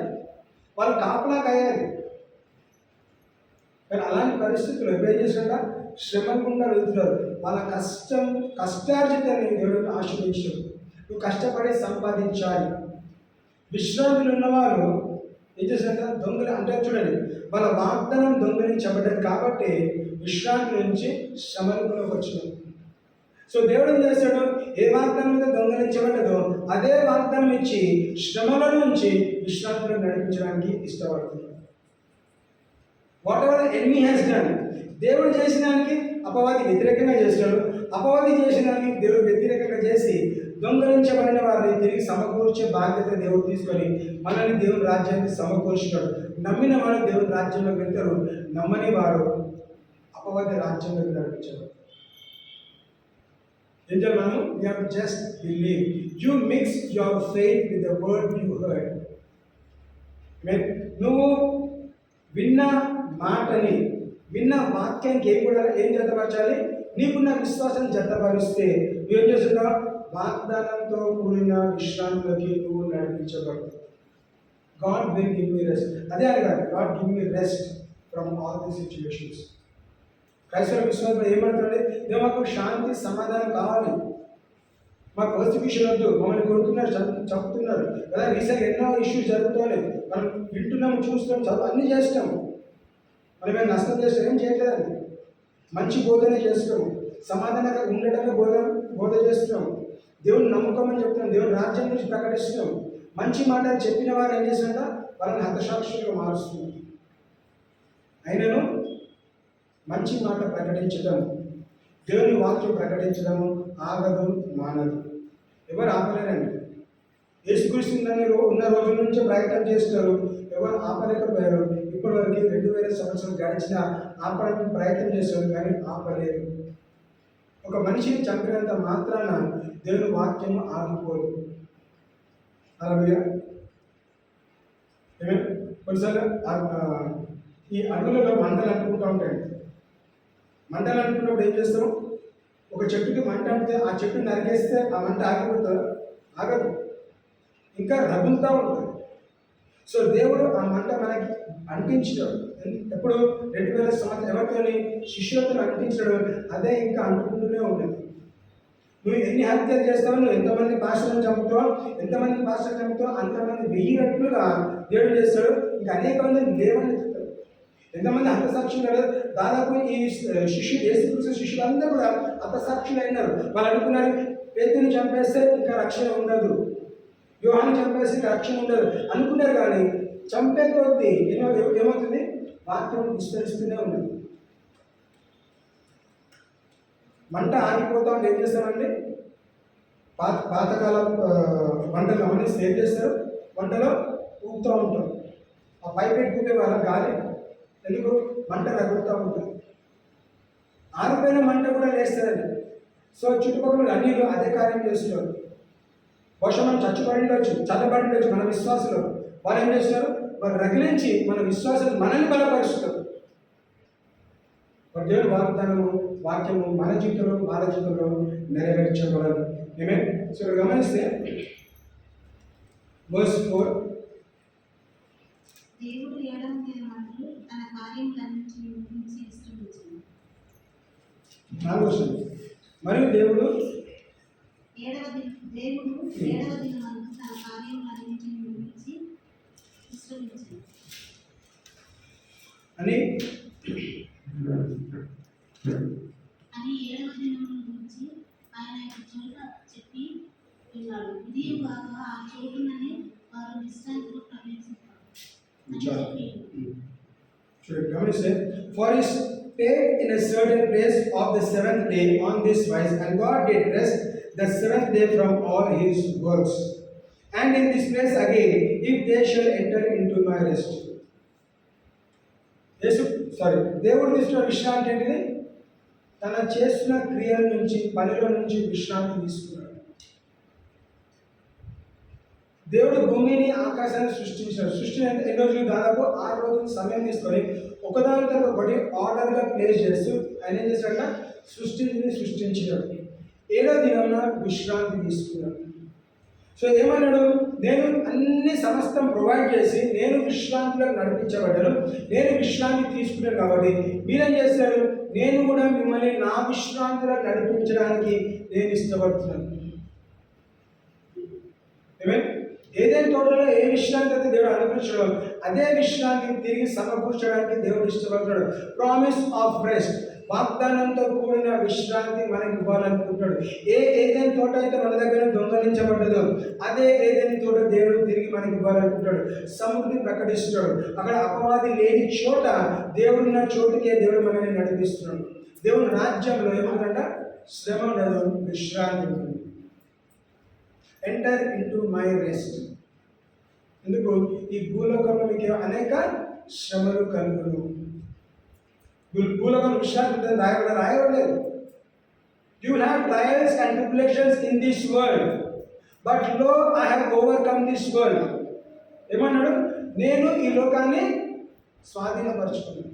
వాళ్ళు కాపలా కాయాలి. కానీ అలాంటి పరిస్థితులు ఏం చేసినట్ట శ్రమకుండా వెళ్తున్నారు. వాళ్ళ కష్టార్జితాన్ని దేవుడిని ఆశ్రయించాడు. నువ్వు కష్టపడి సంపాదించాలి. విశ్రాంతులు ఉన్నవారు ఏం చేసినట్ట దొంగలు అంటే చూడండి, వాళ్ళ వాగ్దానం దొంగలించబడ్డది కాబట్టి విశ్రాంతి నుంచి శ్రమలోకి వచ్చినారు. సో దేవుడు ఏం చేస్తాడు? ఏ వాగ్దానం మీద దొంగలించబడ్డదో అదే వాగ్దానం ఇచ్చి శ్రమల నుంచి విశ్రాంతిలో నడిపించడానికి ఇష్టపడుతున్నాడు. What ever enemy has done, దేవుడు చేసిన దానికి అపవాది వ్యతిరేకంగా చేస్తాడు, అపవాది చేసిన దానికి దేవుడు వ్యతిరేకంగా చేసి దొంగలించబడిన వారిని తిరిగి సమకూర్చే బాధ్యత దేవుడు తీసుకొని మనల్ని దేవుని రాజ్యానికి సమకూర్చుతాడు. నమ్మిన వాడు దేవుని రాజ్యంలోకి వెళ్తారు, నమ్మని వాడు అపవాది రాజ్యంలోకి నడిపించాడు. ఏం చెప్పాను? You have just believe. You mix your faith with the word you heard. నువ్వు విన్న మాటని, విన్న వాక్యానికి ఏం జతపరచాలి? నీకున్న విశ్వాసం జతపరిస్తే నువ్వేం చేస్తున్నావు? వాగ్దానంతో కూడిన విశ్రాంతిలోకి నువ్వు నడిపించబడతావు. God will give me rest. అదే అడగాలి, God give me rest from all the situations. క్రైస్తవ విశ్వాసం ఏమంటారంటే, దేవుడు మాకు శాంతి సమాధానం కావాలి, మాకు పర్సిక్యూషన్ వద్దు, మమ్మల్ని కొడుతున్నారు, చంపుతున్నారు కదా, రీసెంట్ ఎన్నో ఇష్యూస్ జరుగుతున్నాయి, మనం వింటున్నాము, చూస్తున్నాం, చదువు అన్నీ చేస్తాము, మనం ఏమైనా నష్టం చేస్తాం? ఏం చేయట్లేదండి. మంచి బోధనే చేస్తున్నాం, సమాధానంగా ఉండటమే బోధ చేస్తున్నాం, దేవుని నమ్మకం అని చెప్తున్నాం, దేవుని రాజ్యం నుంచి ప్రకటిస్తున్నాం. మంచి మాటలు చెప్పిన వారు ఏం చేసినట్ట? వాళ్ళని హతసాక్షులుగా మారుస్తున్నాం. అయినను మంచి మాట ప్రకటించడం, దేవుని వాక్యం ప్రకటించడము ఆగదు, మానదు. ఎవరు ఆపలేరండి. యేసుక్రీస్తుని ఉన్న రోజుల నుంచి ప్రయత్నం చేస్తారు, ఎవరు ఆపలేకపోయారు. ఇప్పటివరకు 2000 సంవత్సరాలు గడిచిన ఆపడానికి ప్రయత్నం చేస్తారు, కానీ ఆపలేరు. ఒక మనిషిని చంపినంత మాత్రాన దేవుని వాక్యం ఆగిపోదు. అలాగే కొన్నిసార్లు ఈ అడవులలో మంటలు అంటుకుంటూ ఉంటాయండి. మంటలు అంటుకున్నప్పుడు ఏం చేస్తాం? ఒక చెట్టుకి మంట అంటే ఆ చెట్టు నరికేస్తే ఆ మంట ఆగిపోతుందా? ఆగదు, ఇంకా రగులుతూ ఉంటుంది. సో దేవుడు ఆ మంట మనకి అంటించడం ఎప్పుడు 2000 సంవత్సరాలు ఎవరితోని శిష్యులతో అంటించడం, అదే ఇంకా అంటుకుంటూనే ఉంటుంది. నువ్వు ఎన్ని హత్యలు చేస్తావో, నువ్వు ఎంతమంది భాషలను చంపుతావో, ఎంతమంది భాషలు చంపుతావో అంతమంది 1000 రెట్లుగా దేవుడు చేస్తాడు. ఇంకా అనేక మందిని దేవుని ఎత్తుతాడు. ఎంతమంది హతసాక్షులు? దాదాపు ఈ యేసుక్రీస్తు శిష్యులందరూ కూడా హతసాక్షులు అయినారు. వాళ్ళు అనుకున్నారు, పేతురుని చంపేస్తే ఇంకా రక్షణ ఉండదు, యోహాను చంపేస్తే ఇంకా రక్షణ ఉండదు అనుకున్నారు. కానీ చంపే కొద్దీ ఏమవుతుంది? వాక్యం విస్తరిస్తూనే ఉన్నది. మంట ఆగిపోతా ఉంటే ఏం చేస్తామండి? పాతకాలం వంటలు గమనిస్తే ఏం చేస్తారు? వంటలో ఊపుతూ ఉంటాం. ఆ పైపెట్టి ఊపే వాళ్ళ గాలి ఎందుకు? మంట రగులుతూ ఉంటుంది. ఆరిపోయిన మంట కూడా లేస్తారండి. సో చుట్టుపక్కల అన్నిలో అదే కార్యం చేస్తున్నారు. బహుశా మనం చల్లబడి ఉండొచ్చు మన విశ్వాసంలో. వాళ్ళు ఏం చేస్తున్నారు? వాళ్ళు రగిలించి మన విశ్వాసాన్ని మనల్ని బలపరుస్తారు. దేవుని వాక్యము మన జీవితంలో, వాళ్ళ జీవితంలో నెరవేర్చబడదు. ఆమేన్. సో గమనిస్తే verse 4, దేవుడు 7వ దినమందు తన కార్యములన్నిటిని ముగించి విశ్రమించాడు. 4వ వచనం, మరియు దేవుడు 7వ దినమందు తన కార్యములన్నిటిని ముగించి విశ్రమించాడు అని 7వ దినమును గురించి ఆయన యొక్క చోట చెప్పి ఉన్నాడు. ఇది బాగా ఆ చోటుననే వారు విశ్రాంతిలో ప్రవేశిస్తారు. గమనిస్తే, for he stayed in a certain place of the 7th day on this wise, and God did rest the 7th day from all his works. And in this place again, if they shall enter into my rest. దేవుడు తీసుకున్న విశ్రాంతి ఏంటిది? తన చేస్తున్న క్రియల నుంచి, పనిలో నుంచి విశ్రాంతి తీసుకున్నాడు. దేవుడు భూమిని, ఆకాశాన్ని సృష్టించాడు. సృష్టి ఎన్ని రోజులు? దాదాపు 6 రోజులు సమయం తీసుకొని ఒకదాని తర్వాత ఒకటి ఆర్డర్గా ప్లేస్ చేస్తూ ఆయన ఏం చేశాడ? సృష్టించాడు. 7వ దినాన విశ్రాంతి తీసుకున్నాడు. సో ఏమన్నాడు? నేను అన్ని సమస్తం ప్రొవైడ్ చేసి నేను విశ్రాంతిలో నడిపించబడ్డాను, నేను విశ్రాంతి తీసుకున్నాను. కాబట్టి మీరేం చేస్తారు? నేను కూడా మిమ్మల్ని నా విశ్రాంతిలో నడిపించడానికి నేను ఇష్టపడుతున్నాను. ఏదైనా తోటలో ఏ విశ్రాంతి అయితే దేవుడు అనుగ్రహించడం, అదే విశ్రాంతి తిరిగి సమకూర్చడానికి దేవుడు ఇష్టపడుతున్నాడు. Promise of rest. వాగ్దానంతో కూడిన విశ్రాంతి మనకి ఇవ్వాలనుకుంటున్నాడు. ఏదైనా తోట అయితే మన దగ్గర దొంగలించబడ్డదో అదే ఏదైనా తోట దేవుడు తిరిగి మనకి ఇవ్వాలనుకుంటాడు. సముద్రుని ప్రకటిస్తున్నాడు. అక్కడ అపవాది లేని చోట దేవుడున్న చోటుకే దేవుడు మనల్ని నడిపిస్తున్నాడు. దేవుని రాజ్యంలో ఏమంటే శ్రమ ఉండదు, విశ్రాంతి ఉంటుంది. Enter into my rest. ఎందుకు? ఈ భూలోకంలో మీకు అనేక శ్రమలు కలుగును. భూలోకంలో విశ్రాంతి రాయబడలేదు. You will have trials and tribulations in this world, but lo I have overcome this world. ఏమన్నాడు? నేను ఈ లోకాన్ని స్వాధీనపరుచుకున్నాను,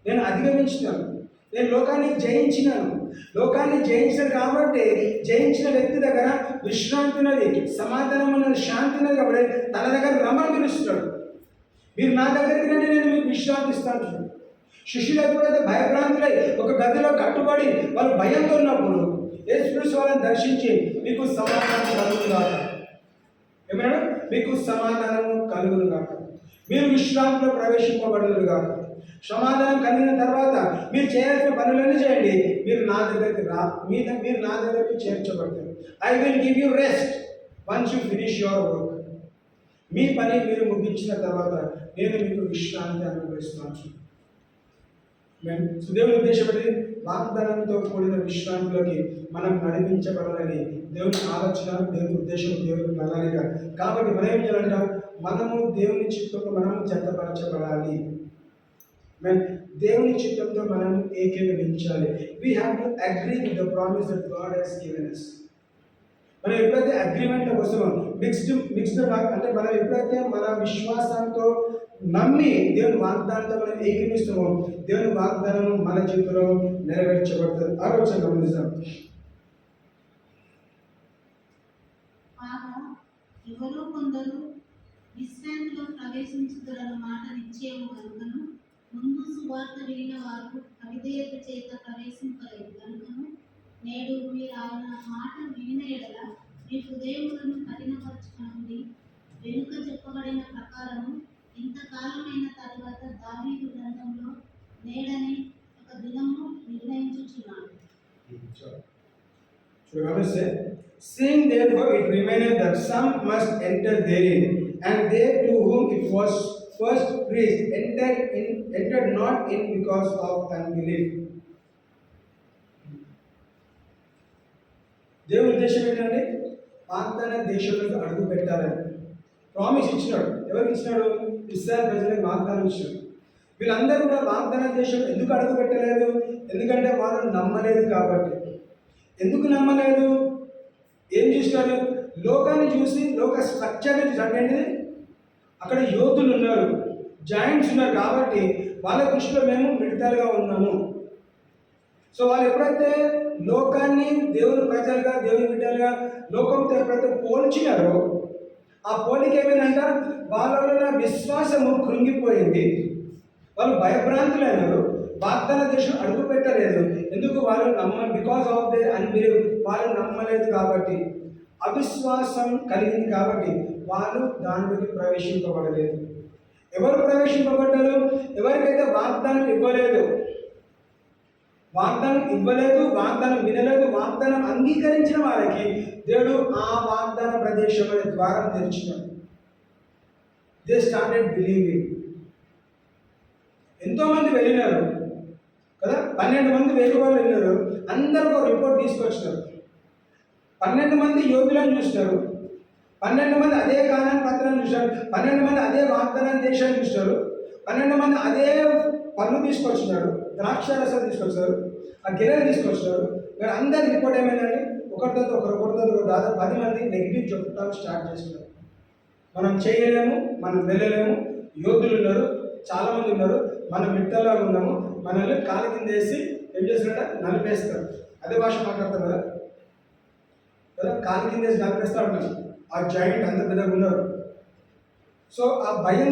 నేను అధిగమించినాను, నేను లోకాన్ని జయించినాను. లోకాన్ని జయించాను కాబట్టి జయించిన వ్యక్తి దగ్గర విశ్రాంతి ఉన్నది, సమాధానం ఉన్నది, శాంతి ఉన్నది. కాబట్టి తన దగ్గర రమ్మని పిలుస్తున్నాడు. మీరు నా దగ్గరికి రండి, నేను మీకు విశ్రాంతి ఇస్తాను. శిష్యులు ఎప్పుడైతే భయభ్రాంతులై ఒక గదిలో కట్టుబడి వాళ్ళు భయంతో ఉన్నప్పుడు యేసుక్రీస్తు వాళ్ళని దర్శించి మీకు సమాధానం కలుగునుగాక, ఏమన్నాడు? మీకు సమాధానము కలుగునుగాక, మీరు విశ్రాంతిలో ప్రవేశింపబడుదురు కాక. సమాధానం కలిగిన తర్వాత మీరు చేయాల్సిన పనులన్నీ చేయండి, మీరు నా దగ్గరికి మీరు నా దగ్గరికి చేర్చబడతారు. I will give you rest once you finish your work. మీ పని మీరు ముగించిన తర్వాత నేను మీకు విశ్రాంతి అనుభవిస్తున్నాను. దేవుని ఉద్దేశం ఏంటి? వాగ్దానంతో కూడిన విశ్రాంతిలోకి మనం నడిపించబడాలని దేవుని ఆలోచన, దేవుని ఉద్దేశం, దేవుని ప్రణాళిక. కాబట్టి మనం ఏం చేయాలంట? మనము దేవుని చిత్తంతో మనము జతపరచబడాలి. దేవుని చిత్తంతో మనం ఏకీభవించాలి. We have to agree with the promise that God has given us. మనం ఎప్పుడైతే అగ్రిమెంట్లోకి వస్తామో మిక్స్డ్ అంటే మనం ఎప్పుడైతే మన విశ్వాసంతో నమ్మి దేవుని వాగ్దానంతో మనం ఏకీపిస్తామో దేవుని వాగ్దానం మన జీవితంలో నెరవేర్చబడుతుంది. ఆలోచన గమనిస్తాం. ఎవరో కొందరు విశ్రాంతిలో ప్రవేశించుదరన్న మాట నిశ్చయము కనుకను ముందు సువార్త వినిన వారు అవిధేయత చేత ప్రవేశింపలేదు కనుకను నేడు మీరు ఆయన మాట వినిన ఎడల మీ హృదయములను కఠినపరచుకోండి. వెనుక చెప్పబడిన ప్రకారము ఇంతకాలమైన తరువాత దావీదు గ్రంథంలో నేడని ఒక దినము నిర్ణయించుచున్నాడు. Seeing therefore it remaineth that some must enter therein, and they to whom it was first preached entered not in because of unbelief. దేవుని ఉద్దేశం ఏంటంటే వాగ్దాన దేశంలోకి అడుగు పెట్టాలని ప్రామిస్ ఇచ్చినాడు. ఎవరికి ఇచ్చినాడు? ఇశ్రాయేలు ప్రజలకు వాగ్దానం ఇచ్చినాడు. వీళ్ళందరూ కూడా వాగ్దాన దేశం ఎందుకు అడుగు పెట్టలేదు? ఎందుకంటే వాళ్ళు నమ్మలేదు కాబట్టి. ఎందుకు నమ్మలేదు? ఏం చూసినారు? లోకాన్ని చూసి, లోక స్ట్రక్చర్ని చూసి, అంటే అక్కడ యోధులు ఉన్నారు, జాయింట్స్ ఉన్నారు కాబట్టి వాళ్ళ దృష్టిలో మేము మిడతలుగా ఉన్నాము. సో వాళ్ళు ఎప్పుడైతే లోకాన్ని దేవుని ప్రజలుగా, దేవుని బిడ్డలుగా లోకంతో ఎప్పుడైతే పోల్చినారో ఆ పోలిక ఏమైందంట? వాళ్ళలో విశ్వాసము కృంగిపోయింది. వాళ్ళు భయభ్రాంతులైనారు. వాగ్దాన దేశం అడుగు పెట్టలేదు. ఎందుకు? వాళ్ళు బికాస్ ఆఫ్ దే అన్బిలీవ్. వాళ్ళు నమ్మలేదు కాబట్టి, అవిశ్వాసం కలిగింది కాబట్టి వాళ్ళు దాంట్లోకి ప్రవేశింపబడలేదు. ఎవరు ప్రవేశింపబడ్డారు? ఎవరికైతే వాగ్దానం ఇవ్వలేదు, వాగ్దానం వినలేదు, వాగ్దానం అంగీకరించిన వారికి దేవుడు ఆ వాగ్దాన ప్రదేశం అనే ద్వారం తెరిచినాడు. They started believing. ఎంతోమంది వెళ్ళినారు కదా, 12 మంది వేరువాళ్ళు వెళ్ళారు. అందరూ ఒక రిపోర్ట్ తీసుకొచ్చినారు. 12 మంది యోధులను చూసినారు, 12 మంది అదే కానాను పత్రాన్ని చూశారు, 12 మంది అదే వాగ్దానం దేశాన్ని చూస్తారు, 12 మంది అదే పన్ను తీసుకొచ్చినారు, ద్రాక్ష రసం తీసుకొచ్చారు, ఆ గిన్నెలు తీసుకొచ్చినారు. మరి అందరి రిపోర్ట్ ఏమైందండి? ఒకరితో దాదాపు 10 మంది నెగిటివ్ చెప్పడం స్టార్ట్ చేస్తున్నారు. మనం చేయలేము, మనం వెళ్ళలేము, యోధులు ఉన్నారు, చాలామంది ఉన్నారు, మనం మిట్టలాగా ఉన్నాము, మనల్ని కాలు కింద వేసి ఏం చేస్తారంట? నలిపేస్తారు. అదే భాష మాట్లాడతారు కదా, కాలు కింద వేసి నలిపేస్తా ఉంటారు. ఆ జాయింట్ అంత పెద్దగా ఉన్నారు. సో ఆ భయం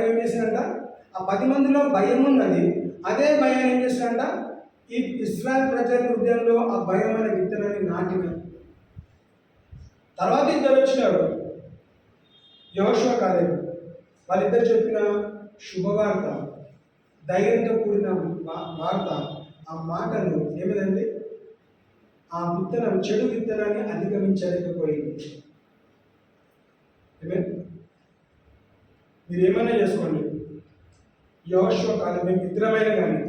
ఏం చేసిందంట? ఆ 10 మందిలో భయం ఉన్నది. అదే భయం ఏం చేసిందంట? ఈ ఇశ్రాయేలు ప్రజల హృదయంలో ఆ భయం అనే విత్తనాన్ని నాటిన తర్వాత ఇద్దరు వచ్చినారు, యెహోషువ కాలేబు. వాళ్ళిద్దరు చెప్పిన శుభవార్త, ధైర్యంతో కూడిన వార్త ఆ మాటలు ఏమిటండి, ఆ విత్తనం చెడు విత్తనాన్ని అధిగమించలేకపోయింది. మీరు ఏమైనా చేసుకోండి, యెహోషువ కాలం మేము ఇద్దరమైన కానీ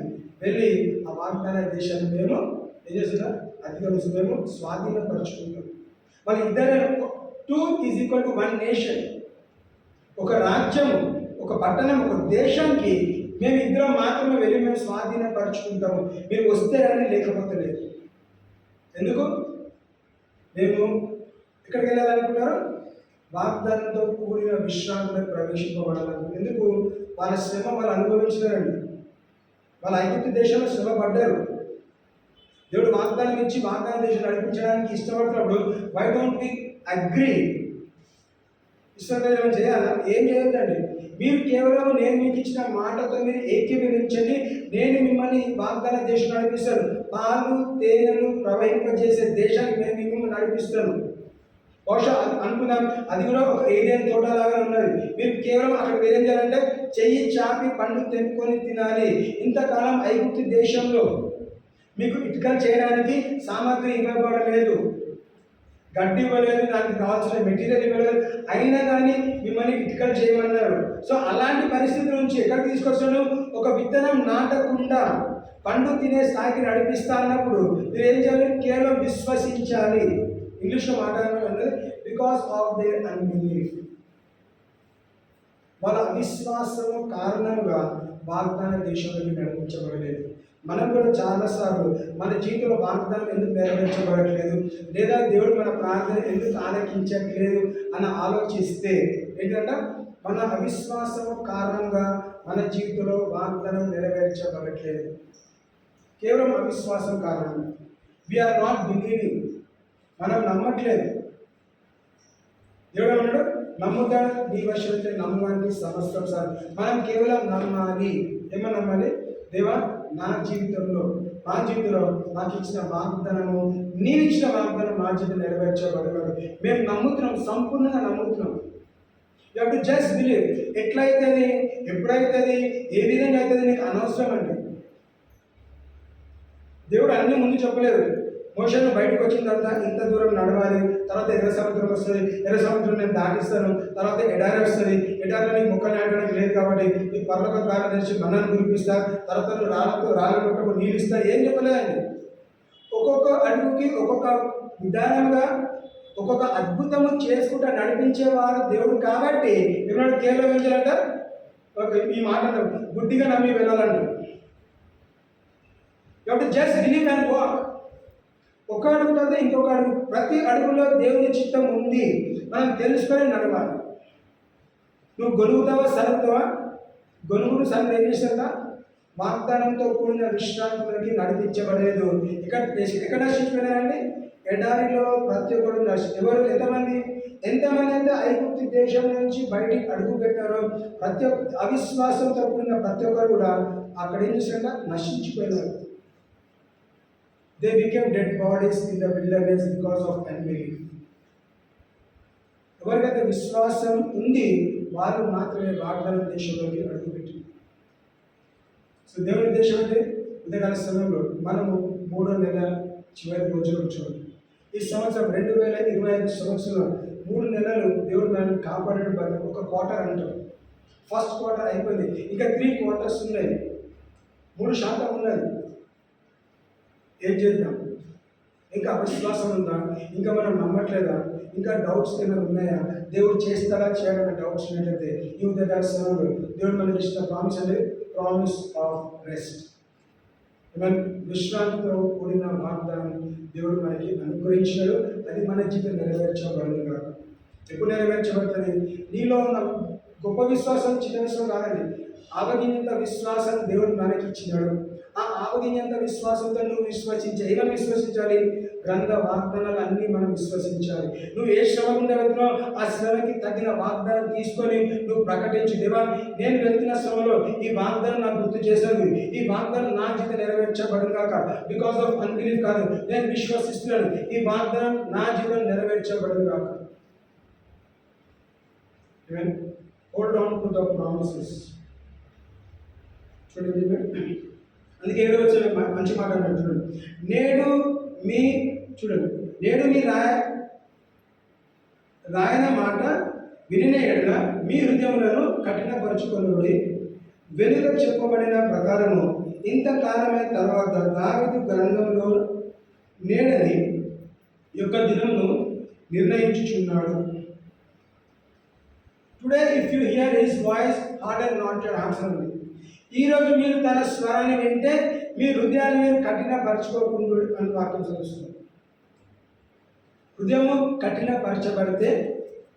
వెళ్ళి ఆ వాగ్దాన దేశాన్ని మేము ఏం చేస్తున్నాం, అధిగమిస్తూ మేము స్వాధీనపరుచుకుంటాం. వాళ్ళు ఇద్దరు 2 = 1 నేషన్. ఒక రాజ్యం, ఒక పట్టణం, ఒక దేశానికి మేము ఇద్దరం మాత్రమే వెళ్ళి మేము స్వాధీనపరుచుకుంటాము. మీరు వస్తే రండి, లేకపోతే లేదు. ఎందుకు? మేము ఎక్కడికి వెళ్ళాలనుకుంటారు? వాగ్దానంతో కూడిన విశ్రాంతిలో ప్రవేశింపబడాలని. ఎందుకు? వాళ్ళ శ్రమ వాళ్ళు అనుభవించలేరండి. వాళ్ళ ఐగుప్తు దేశంలో శ్రమ పడ్డారు. దేవుడు వాగ్దానం ఇచ్చి వాగ్దాన దేశం నడిపించడానికి ఇష్టపడుతున్నప్పుడు వై డోంట్ వి అగ్రీ? ఇష్టం చేయాలా? ఏం చేయొద్దండి. మీరు కేవలం నేను మీకు ఇచ్చిన మాటతో మీరు ఏకీభవించండి, నేను మిమ్మల్ని వాగ్దాన దేశం నడిపిస్తాను. పాలు తేనెలు ప్రవహింపజేసే దేశానికి నేను మిమ్మల్ని నడిపిస్తాను. బహుశా అనుకున్నాం అది కూడా ఒక ఏదైనా తోటలాగా ఉన్నది. మీరు కేవలం అక్కడ ఏం చేయాలంటే చెయ్యి చాపి పండు తెంపుకొని తినాలి. ఇంతకాలం ఐగుప్తు దేశంలో మీకు ఇటుకలు చేయడానికి సామాగ్రి ఇవ్వబడలేదు, గడ్డి ఇవ్వలేదు, దానికి కావాల్సిన మెటీరియల్ ఇవ్వలేదు, అయినా కానీ మిమ్మల్ని ఇటుకలు చేయమన్నారు. సో అలాంటి పరిస్థితి నుంచి ఎక్కడికి తీసుకొచ్చాను? ఒక విత్తనం నాటకుండా పండు తినే స్థాయికి నడిపిస్తా అన్నప్పుడు మీరు ఏం చేయాలి? కేవలం విశ్వసించాలి. ఇంగ్లీష్లో మాట్లాడాలి, బికాస్ ఆఫ్ దేర్ అన్బిలీఫ్. వాళ్ళ అవిశ్వాసం కారణంగా వాగ్దాన దేశంలోకి నడిపించబడలేదు. మనం కూడా చాలాసార్లు మన జీవితంలో వాగ్దానం ఎందుకు నెరవేర్చబడట్లేదు, లేదా దేవుడు మన ప్రార్థన ఎందుకు ఆలకించట్లేదు అని ఆలోచిస్తే ఏంటంటే మన అవిశ్వాసం కారణంగా మన జీవితంలో వాగ్దానం నెరవేర్చబడట్లేదు. కేవలం అవిశ్వాసం కారణంగా. We are not believing. మనం నమ్మట్లేదు. దేవుడు అన్నాడు, నమ్ముతా నీ వశమైతే నమ్మడానికి సమస్తం సార్. మనం కేవలం నమ్మాలి. ఏమని నమ్మాలి? దేవా, నా జీవితంలో నాకు ఇచ్చిన వాగ్దానము, నీవు ఇచ్చిన వాగ్దానం మా జీవితం నెరవేర్చబడగలదు. మేము నమ్ముతున్నాం, సంపూర్ణంగా నమ్ముతున్నాం. You have to just believe. ఎట్లయితుంది, ఎప్పుడైతుంది, ఏ విధంగా అవుతుంది నీకు అనవసరం అండి. దేవుడు అన్ని ముందు చెప్పలేదు. మోషేను బయటకు వచ్చిన తర్వాత ఇంత దూరం నడవాలి, తర్వాత ఎర్ర సముద్రం వస్తుంది, ఎర్ర సముద్రం నేను దాటిస్తాను, తర్వాత ఎడారి వస్తుంది, ఎడారిలో నీకు మొక్కలు నాటడానికి లేదు కాబట్టి నీ పర్వత ద్వారా తెచ్చి మన్నాను కురిపిస్తా, తర్వాత నువ్వు రాళ్ళ కొట్టకు నీళ్ళు ఇస్తా. ఏం చెప్పలేదండి. ఒక్కొక్క అడుగుకి ఒక్కొక్క విధానంగా ఒక్కొక్క అద్భుతము చేసుకుంటూ నడిపించేవారు దేవుడు. కాబట్టి ఏమన్నా కేవలం ఏం చేయాలంట? ఈ మాట గుడ్డిగా నమ్మి వెళ్ళాలంట. You have to just believe and walk. ఒక అడుగు తర్వాత ఇంకొక అడుగు, ప్రతి అడుగులో దేవుని చిత్తం ఉంది, మనం తెలుసుకొని నడవాలి. నువ్వు గొలుగుతావా సరుకుతావా? గొలుగును సరుకు ఏం చేస్తుందా? వాగ్దానంతో కూడిన విశ్రాంతిలోకి నడిపించబడలేదు. ఎక్కడ నశించిపోయినారండి? ఎడారిలో ప్రతి ఒక్కరు ఎవరు ఎంతమంది అయితే ఐగుప్తు దేశం నుంచి బయటికి అడుగు పెట్టారో ప్రతి ఒక్క అవిశ్వాసంతో కూడిన ప్రతి ఒక్కరు కూడా అక్కడ ఏం చేశారంట? నశించిపోయినారు. They became dead bodies in the wilderness because of unbelief. ఎవరికైతే విశ్వాసం ఉంది వారు మాత్రమే వాగ్దాన దేశంలోకి అడుగుపెట్టారు. సో దేవుని దేశం అంటే ఉదయకాల సమయంలో మనము 3వ నెల చివరి రోజులు వచ్చాము. ఈ సంవత్సరం 2025 సంవత్సరంలో 3 నెలలు దేవుడు నన్ను కాపాడడం ఒక క్వార్టర్ అంటాం. ఫస్ట్ క్వార్టర్ అయిపోయింది, ఇంకా 3 క్వార్టర్స్ ఉన్నాయి, 3% ఉన్నది. ఏం చేద్దాం? ఇంకా అవిశ్వాసం ఉందా? ఇంకా మనం నమ్మట్లేదా? ఇంకా డౌట్స్ ఏమైనా ఉన్నాయా? దేవుడు చేస్తాడా చేయడానికి డౌట్స్ ఉన్నట్లయితే ఈ ఉదయ సమయంలో దేవుడు మనకి ఇచ్చిన ప్రామిస్ అంటే ప్రామిస్ ఆఫ్ రెస్ట్. విశ్రాంతితో కూడిన వాగ్దానం దేవుడు మనకి అనుగ్రహించినాడు. అది మన జీవితం నెరవేర్చబడింది కాదు. ఎప్పుడు నెరవేర్చబడుతుంది? నీలో ఉన్న గొప్ప విశ్వాసం చిన్న విశ్వాసం కాదండి. ఆవగింజంత విశ్వాసం దేవుడు మనకి ఇచ్చినాడు. ఆ ఆవగింజంత విశ్వాసంతో నువ్వు విశ్వసించాలి. ఏమని విశ్వసించాలి? గ్రంథ వాగ్దానాలు అన్నీ మనం విశ్వసించాలి. నువ్వు ఏ శ్రమ గుండా వెళ్తున్నావు ఆ శ్రమకి తగిన వాగ్దానం తీసుకొని నువ్వు ప్రకటించు. దేవా, నేను వెళ్తున్న శ్రమలో ఈ వాగ్దానం నాకు గుర్తు చేశాను, ఈ వాగ్దానం నా జీవితం నెరవేర్చబడదు కాక బికాస్ ఆఫ్ అన్బిలీఫ్ కాదు, నేను విశ్వసిస్తున్నాను, ఈ వాగ్దానం నా జీవితం నెరవేర్చబడదు కాక. Hold on to the promises. చూడండి, అందుకే 7వ వచనంలో మంచి మాట అన్నాడు చూడండి. నేడు మీ చూడండి నేడు మీ రాయన మాట వినిన ఎడల మీ హృదయములను కఠినపరుచుకొనుడి. వెనుక చెప్పబడిన ప్రకారము ఇంతకాలమైన తర్వాత దావీదు గ్రంథంలో నేడని యొక్క దినమును నిర్ణయించుచున్నాడు. Today if you hear his voice harden not your hearts అండి. ఈరోజు మీరు తన స్వరాన్ని వింటే మీ హృదయాన్ని మీరు కఠినపరచుకోకుండా అని వాక్యం చదువుతుంది. హృదయము కఠినపరచబడితే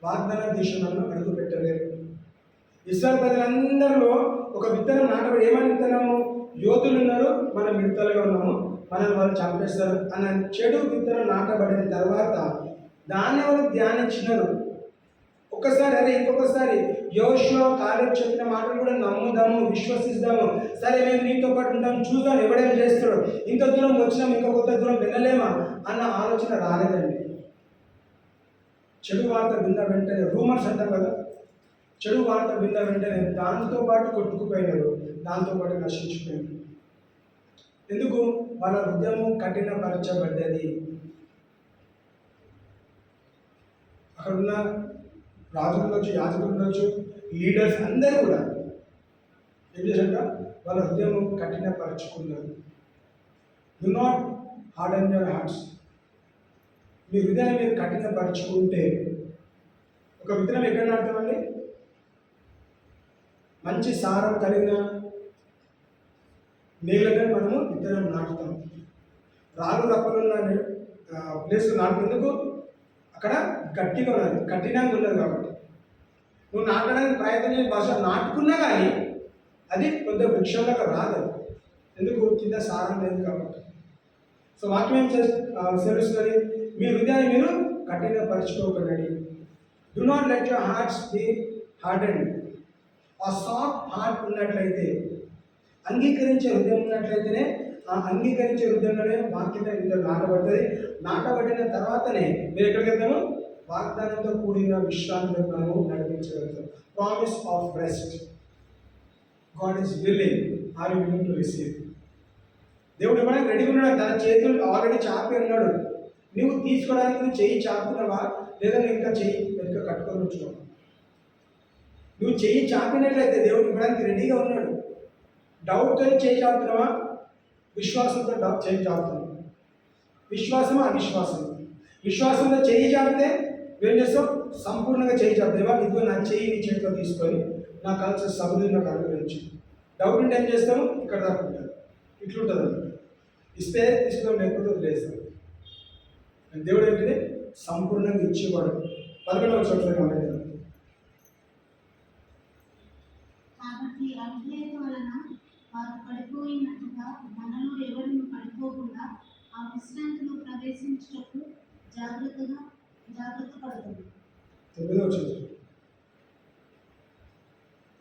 వాగ్దాన దేశంలో అడుగు పెట్టలేరు. ఇశ్రాయేలు ప్రజలందరిలో ఒక విత్తనం నాటబడి ఏమని విత్తనము? యోధులు ఉన్నారు, మనం మిడతలుగా ఉన్నాము, మనల్ని వాళ్ళు చంపేస్తారు అన్న చెడు విత్తనం నాటబడిన తర్వాత దాన్ని వాళ్ళు ధ్యానించినారు. ఒక్కసారి అరే ఇంకొకసారి యోషువ కాలేబు చెప్పిన మాటలు కూడా నమ్ముదాము, విశ్వసిద్దాము, సరే మేము నీతో పాటు ఉంటాం, చూద్దాం ఎవడేం చేస్తాడో, ఇంత దూరం వచ్చినాం ఇంకా కొత్త దూరం వెళ్ళలేమా అన్న ఆలోచన రాలేదండి. చెడు వార్త విన్న వెంటనే రూమర్స్ అంటాం కదా, చెడు వార్త విన్న వెంటనే దాంతో పాటు కొట్టుకుపోయినారు, దాంతో పాటు నశించిపోయినారు. ఎందుకు? వాళ్ళ హృదయము కఠినపరచబడ్డది. అక్కడున్న రాజులు ఉండొచ్చు, యాజకులు ఉండొచ్చు, లీడర్స్ అందరూ కూడా ఏం చేశాక వాళ్ళ హృదయం కఠినపరచుకున్నారు. Do not harden your hearts. మీ హృదయాన్ని మీరు కఠినపరచుకుంటే ఒక విత్తనం ఎక్కడ నాటుతామండి? మంచి సారం కలిగిన నేలనే మనము విత్తనం నాటుతాం. రాళ్ళు రప్పలున్న ప్లేస్ నాటుకు అక్కడ గట్టిగా ఉన్నది, కఠినంగా ఉన్నది కాబట్టి నువ్వు నాటడానికి ప్రయత్నం చేసే భాష నాటుకున్నా కానీ అది కొంత వృక్షంలాగా రాదు. ఎందుకు? కింద సారం లేదు కాబట్టి. సో వాక్యం ఏం తెలుస్తుంది? మీ హృదయాన్ని మీరు కఠినపరచుకోకండి. Do not let your hearts be hardened. ఆ సాఫ్ట్ హార్ట్ ఉన్నట్లయితే, అంగీకరించే హృదయం ఉన్నట్లయితేనే ఆ అంగీకరించే హృదయంలోనే వాక్యం హృదయం నాటబడుతుంది. నాటబడిన తర్వాతనే మీరు ఎక్కడికి వెళ్తాము? వాగ్దానంతో కూడిన విశ్రాంతిలో మనము నడిపించగలుగుతాం. Promise of rest. God is willing. Are you willing to receive? దేవుడు ఇవ్వడానికి రెడీగా ఉన్నాడు, తన చేతులు ఆల్రెడీ చాపి ఉన్నాడు. నువ్వు తీసుకోవడానికి నువ్వు చెయ్యి చాపుతున్నావా, లేదా నువ్వు ఇంకా చెయ్యి వెనుక కట్టుకొని ఉంచున్నావా? నువ్వు చెయ్యి చాపినట్లయితే దేవుడు ఇవ్వడానికి రెడీగా ఉన్నాడు. డౌట్తో చేయి చాపుతున్నావా? విశ్వాసంతో చేయి చాపుతున్నావు. విశ్వాసమా అవిశ్వాసం? విశ్వాసంతో చేయి చాపితే ఏం చేస్తావు? సంపూర్ణంగా చేయి చాపుతావా? ఇదిగో నా చెయ్యి నీ చేతిలో తీసుకొని నాకు కావాల్సిన సముద్రం నాకు అనుగ్రహించు. డౌట్ ఉంటే ఏం చేస్తాము? ఇక్కడ దాకా ఉంటుంది, ఇట్లుంటుంది అన్నమాట. ఇస్తే ఇష్టం, లేకపోతే వదిలేస్తాం. దేవుడు ఏంటిది? సంపూర్ణంగా ఇచ్చేవాడు. 11వ వచనం గమనించాలి. కాబట్టి అవిధేయత వలన వారు పడిపోయినట్టుగా మనలో ఎవరిని పడిపోకుండా ఆ విశ్రాంతిలో ప్రవేశించుటకు జాగ్రత్త పడుతుంది. 9వ వచనం.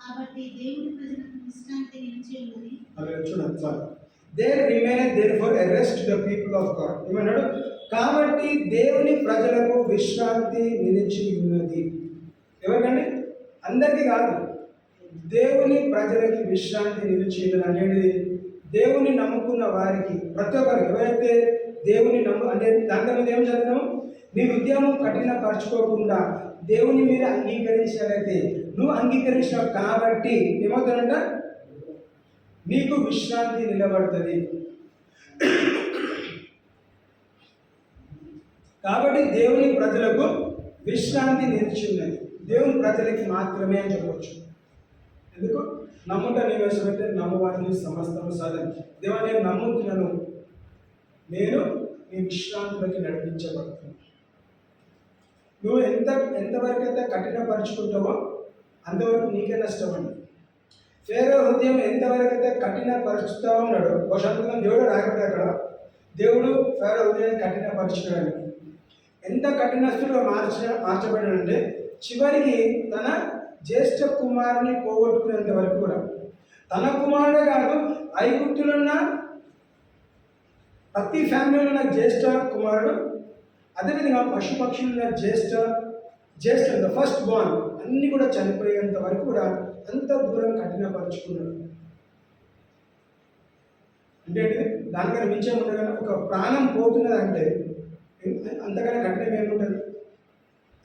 కాబట్టి దేవుని ప్రజలకు విశ్రాంతి నిలిచి ఉన్నది. అలా చూడండి చాలు. There remain therefore a rest the people of God. ఏమన్నాడు? కాబట్టి దేవుని ప్రజలకు విశ్రాంతి నిలిచి ఉన్నది. ఎవరికండి? అందరికీ కాదు, దేవుని ప్రజలకి విశ్రాంతి నిలిచి ఉన్నది అనేది దేవుని నమ్ముకున్న వారికి, ప్రతి ఒక్కరికి. ఎవరైతే దేవుని అంటే దాంట్లో మీద ఏం చదివాము? నీ హృదయం కఠినపరచుకోకుండా దేవుని మీద అంగీకరించినట్లయితే, నువ్వు అంగీకరించినావు కాబట్టి ఏమవుతుందంట? నీకు విశ్రాంతి నిలబడుతుంది. కాబట్టి దేవుని ప్రజలకు విశ్రాంతి నిలిచి ఉన్నది. దేవుని ప్రజలకి మాత్రమే అని చెప్పవచ్చు. ఎందుకు? నమ్ముట నివేశమైతే నమ్మవారిని సమస్తము సాధన. దేవా, నేను నమ్ముతున్నాను, నేను నీ విశ్రాంతిలోకి నడిపించబడుతున్నాను. నువ్వు ఎంతవరకు అయితే కఠినపరుచుకుంటావో అంతవరకు నీకే నష్టం అండి. ఫేరో హృదయం ఎంతవరకు అయితే కఠినపరుచుతా ఉన్నాడు, బహుశా దేవుడు రాకపోతే అక్కడ దేవుడు ఫేరో హృదయాన్ని కఠినపరచుకోవడానికి ఎంత కఠినస్తుడుగా మార్చబడాడంటే చివరికి తన జ్యేష్ఠ కుమారుని పోగొట్టుకునేంత వరకు కూడా, తన కుమారుడే కాదు, ఐగుప్తులో ఉన్న ప్రతి ఫ్యామిలీలో ఉన్న జ్యేష్ఠ కుమారుడు, అదేవిధంగా పశుపక్షులు ఉన్న జ్యేష్ఠ ద ఫస్ట్ బార్న్ అన్నీ కూడా చనిపోయేంత వరకు కూడా అంత దూరం కఠినపరుచుకున్నాడు. అంటే ఏంటిది? దానికన్నా మించే ఉంటుంది కదా. ఒక ప్రాణం పోతున్నది అంటే అంతకన్నా కఠినం ఏముంటుంది?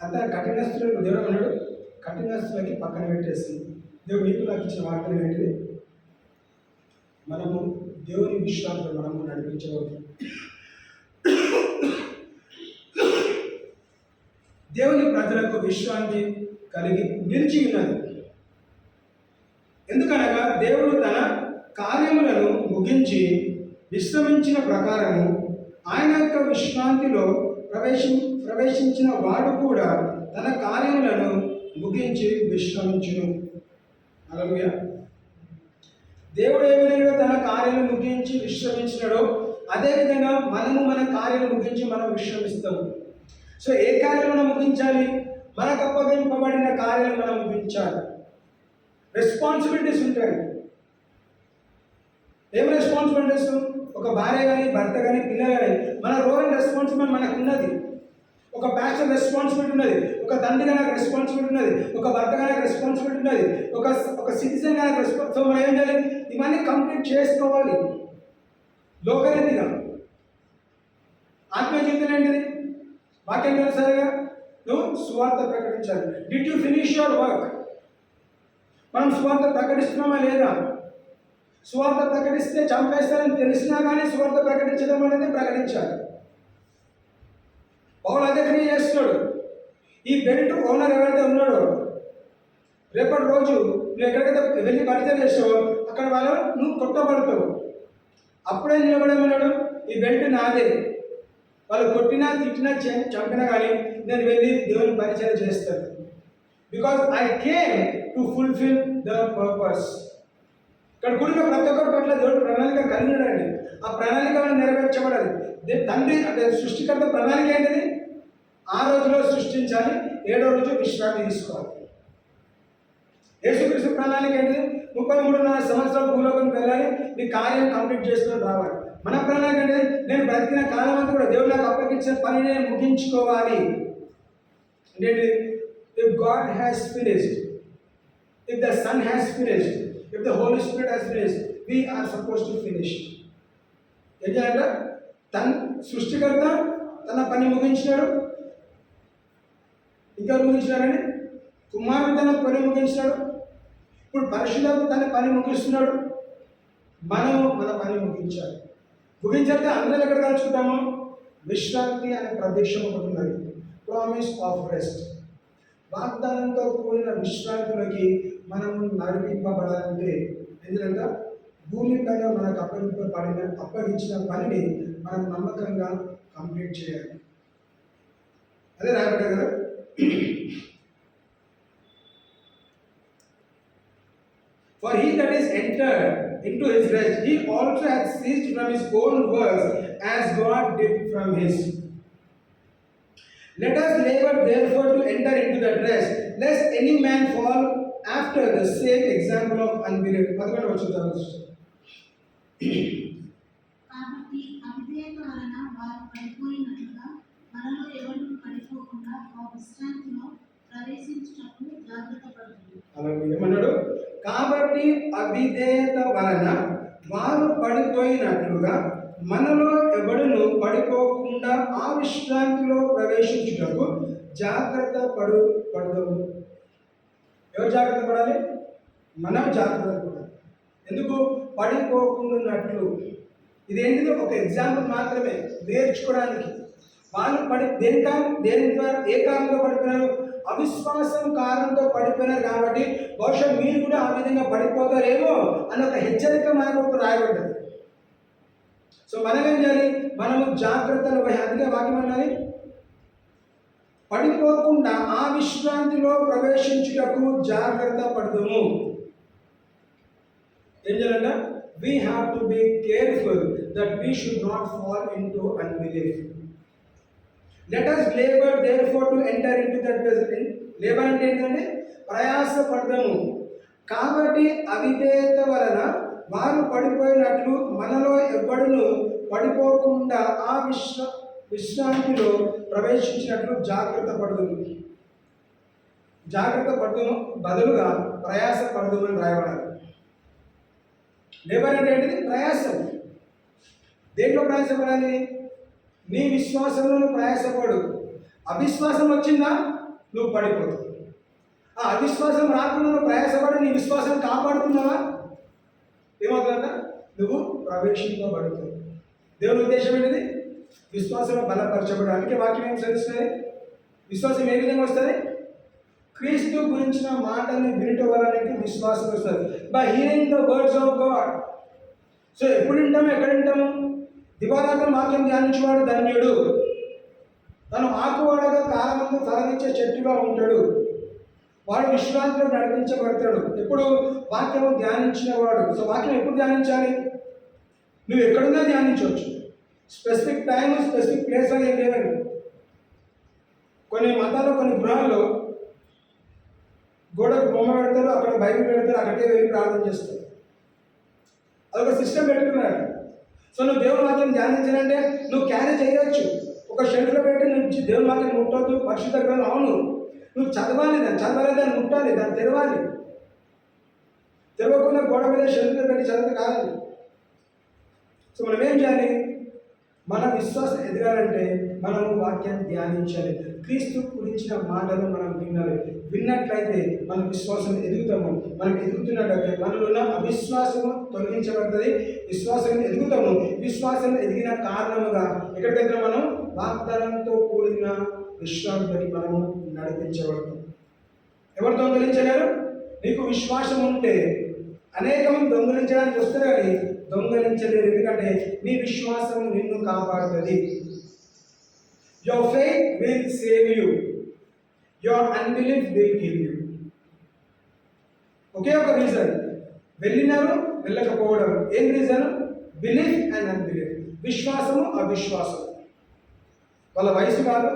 అంత కఠినస్తులకు దేవుడు అన్నాడు, కఠినస్తులకి పక్కన పెట్టేసి దేవుడు నీకు నాకు ఇచ్చిన వాగ్దానం ఏంటిది? మనము దేవుని విశ్రాంతిలో మనము నడిపించబోతున్నాం. దేవుని ప్రజలకు విశ్రాంతి కలిగి నిలిచి ఉన్నది. ఎందుకనగా దేవుడు తన కార్యములను ముగించి విశ్రమించిన ప్రకారము ఆయన యొక్క విశ్రాంతిలో ప్రవేశించిన వాడు కూడా తన కార్యములను ముగించి విశ్రమించును. హల్లెలూయా. దేవుడు ఏమైనా తన కార్యాలను ముగించి విశ్రమించినాడో అదేవిధంగా మనము మన కార్యాలను ముగించి మనం విశ్రమిస్తాము. సో ఏ కార్యాలు మనం ముగించాలి? మనకు అప్పగింపబడిన కార్యాలు మనం ముగించాలి. రెస్పాన్సిబిలిటీస్ ఉంటాయి. ఏం రెస్పాన్సిబిలిటీస్? ఒక భార్య కానీ, భర్త కానీ, పిల్లలు కానీ మన రోల్ అండ్ రెస్పాన్సిబిలిటీ మనకు ఉన్నది. ఒక ప్యాస్టర్ రెస్పాన్సిబిలిటీ ఉన్నది, ఒక తండ్రిగా నాకు రెస్పాన్సిబిలిటీ ఉన్నది, ఒక భర్తగా నాకు రెస్పాన్సిబిలిటీ ఉన్నది, ఒక సిటిజన్గా నాకు రెస్పాన్స్. సో మనం ఏం చేయాలి? ఇవన్నీ కంప్లీట్ చేసుకోవాలి. లోకరీతిగా ఆత్మీయ జీవితం ఏంటిది? వాక్యం తెలుసారుగా, నువ్వు సువార్త ప్రకటించాలి. Did you finish your work? మనం సువార్త ప్రకటిస్తున్నామా లేదా? సువార్త ప్రకటిస్తే చంపేస్తారని తెలిసినా కానీ సువార్త ప్రకటించడం అనేది ప్రకటించాలి. పౌలు అదే క్రియ చేస్తున్నాడు. ఈ బెల్ట్ ఓనర్ ఎవరైతే ఉన్నాడో రేపటి రోజు నువ్వు ఎక్కడికైతే వెళ్ళి పరిచయం చేస్తావో అక్కడ వాళ్ళు నువ్వు కొట్టబడతావు. అప్పుడే నిలబడమన్నాడు, ఈ బెల్ట్ నాదే. వాళ్ళు కొట్టినా తిట్టినా చంపినా కానీ నేను వెళ్ళి దేవుని పరిచయం చేస్తాను. Because I came to fulfil the purpose. ఇక్కడ కూడిన ప్రతి ఒక్కరి పట్ల దేవుడు ప్రణాళిక కలిగినాడండి. ఆ ప్రణాళిక నెరవేర్చబడాలి. తండ్రి అంటే సృష్టికర్త ప్రణాళిక ఏంటిది? ఆ రోజులో సృష్టించాలి, 7వ రోజు విశ్రాంతి తీసుకోవాలి. యేసుక్రీస్తు ప్రణాళిక ఏంటిది? 33.5 సంవత్సరాలు భూలోకానికి వెళ్ళాలి, నీ కార్యం కంప్లీట్ చేసుకొని రావాలి. మన ప్రణాళిక అంటే నేను బ్రతికిన కాలం అంతా కూడా దేవుడు నాకు అప్పగించిన పని నేను ముగించుకోవాలి. అంటే if God has finished, if the Son has finished, if the Holy Spirit has finished, we are supposed to finish. ఏం చేయాలంట? తన సృష్టికర్త తన పని ముగించినాడు. ఇంకా ముగించినాడని కుమారుడు తన పని ముగించినాడు. ఇప్పుడు పరిశుద్ధాత్మ తన పని ముగిస్తున్నాడు. మనము మన పని ముగించాలి. ముగించాక అందరం ఎక్కడ కలుసుకుంటాము? విశ్రాంతి అనే ప్రదేశం ఒకటి ఉన్నది. Promise of rest. వాగ్దానంతో కూడిన విశ్రాంతిలోకి మనము నడిపింపబడాలంటే ఎందుకంటే భూమిపైన మనకు అప్పగించిన పనిని మనం నమ్మకంగా కంప్లీట్ చేయాలి. అదే రాబట్టే కదా. For he that is entered into his rest, he also hath ceased from his own works, as God did from his. Let us labor therefore to enter into that rest, lest any man fall after the same example of unbelief. కాబట్టి అవిధేయత వలన వారు పడిపోయినట్లుగా మనలో ఎవరు పడిపోకుండా ఆ విశ్రాంతిలో ప్రవేశించుటకు జాగ్రత్త పడుతుంది. అలా ఏమన్నాడు? కాబట్టి అవిధేయత వలన వారు పడిపోయినట్లుగా మనలో ఎవడును పడిపోకుండా ఆ విశ్రాంతిలో ప్రవేశించుటకు జాగ్రత్త పడదాము. ఎవరు జాగ్రత్త పడాలి? మనం జాగ్రత్త పడాలి. ఎందుకు? పడిపోకుండాన్నట్లు. ఇదేంటిది? ఒక ఎగ్జాంపుల్ మాత్రమే, నేర్చుకోవడానికి. వాళ్ళు దేని ద్వారా ఏ కారణంతో పడిపోయినారు? అవిశ్వాసం కారణంతో పడిపోయినారు. కాబట్టి బహుశా మీరు కూడా ఆ విధంగా పడిపోతారేమో అని ఒక హెచ్చరిక మనకు రాయబడ్డది. సో మనం ఏం చేయాలి? మనము జాగ్రత్తలు అందుకే వాక్యం అన్నది పడిపోకుండా ఆ విశ్రాంతిలో ప్రవేశించుటకు జాగ్రత్త పడదుము. ఏం చేయాలంట? We have to be careful that we should not fall into unbelief. Let us labor therefore to enter into that rest. Labor అంటే ఏంటంటే ప్రయాస పడదాము. కాబట్టి అవిధేయత వలన వారు పడిపోయినట్లు మనలో ఎవ్వడును పడిపోకుండా ఆ విశ్రాంతిలో ప్రవేశించినట్లు జాగ్రత్త పడదుము. జాగ్రత్త పడదుము బదులుగా ప్రయాస పడదుము అని రాయబడాలి. లేబర్ అంటే ఏంటిది? ప్రయాసం. దేంట్లో ప్రయాసపడాలి? నీ విశ్వాసంలో నువ్వు ప్రయాసపడు. అవిశ్వాసం వచ్చిందా నువ్వు పడిపోతావు. ఆ అవిశ్వాసం రాకుండా నువ్వు ప్రయాసపడి నీ విశ్వాసం కాపాడుతున్నావా, ఏమవుతుందంట? నువ్వు ప్రవేశింపబడుతావు. దేవుని ఉద్దేశం ఏంటిది? విశ్వాసంలో బలపరచబడడానికి. వాక్యం ఏం సరిస్తుంది? విశ్వాసం ఏ విధంగా వస్తుంది? క్రీస్తు గురించిన మాటల్ని వినటం వలన విశ్వాసం వస్తుంది. By hearing the words of God. So ఎప్పుడు వింటాము, ఎక్కడ వింటాము? దివారాత్రం వాక్యం ధ్యానించేవాడు ధన్యుడు. తను ఆకువాడగా కాలమందు ఫలమిచ్చే చెట్టుగా ఉంటాడు. వాడు విశ్రాంతిలో నడిపించబడతాడు. ఎప్పుడు? వాక్యము ధ్యానించిన వాడు. సో వాక్యం ఎప్పుడు ధ్యానించాలి? నువ్వు ఎక్కడున్నా ధ్యానించవచ్చు. స్పెసిఫిక్ టైం, స్పెసిఫిక్ ప్లేస్ అని ఏం లేదండి. కొన్ని మతాల్లో, కొన్ని గృహాల్లో గోడకు బొమ్మ పెడతారు, అక్కడ బైబిల్ పెడతారు, అక్కడికే వెళ్ళి ప్రార్థన చేస్తారు. అదొక సిస్టమ్ పెట్టుకున్నారు. సో నువ్వు దేవుని వాక్యం ధ్యానించాలంటే నువ్వు క్యారీ చేయవచ్చు. ఒక షెల్ఫ్లో పెట్టి నువ్వు దేవుని వాక్యం ముట్టవద్దు, పరిశుద్ధ గ్రంథం. అవును, నువ్వు చదవాలి, దాన్ని చదవాలి, దాన్ని ముట్టాలి, దాన్ని తెరవాలి. తెరవకుండా గోడ మీద షెల్ఫ్లో పెట్టి చదివితే కాదు. సో మనం ఏం చేయాలి? మన విశ్వాసం ఎదగాలంటే మనము వాక్యాన్ని ధ్యానించాలి. క్రీస్తు గురించిన మాటలు మనం వినాలి. విన్నట్లయితే మన విశ్వాసం ఎదుగుతాము. మనం ఎదుగుతున్నట్లయితే మనలో ఉన్న అవిశ్వాసము తొలగించబడుతుంది, విశ్వాసం ఎదుగుతాము. విశ్వాసం ఎదిగిన కారణముగా ఎక్కడికైతే మనం వాగ్దానంతో కూడిన విశ్రాంతిని మనము నడిపించబడతాం. ఎవరు దొంగలించలేరు? నీకు విశ్వాసం ఉంటే అనేకం దొంగలించడానికి వస్తారు, కానీ దొంగలించలేరు. ఎందుకంటే నీ విశ్వాసం నిన్ను కాపాడుతుంది. Your faith will save you. Your unbelief will kill you. ఒకే ఒక రీజన్, వెళ్ళినారు వెళ్ళకపోవడం. ఏం రీజన్? Belief and unbelief. విశ్వాసము అవిశ్వాసం. వాళ్ళ వయసు కాదు,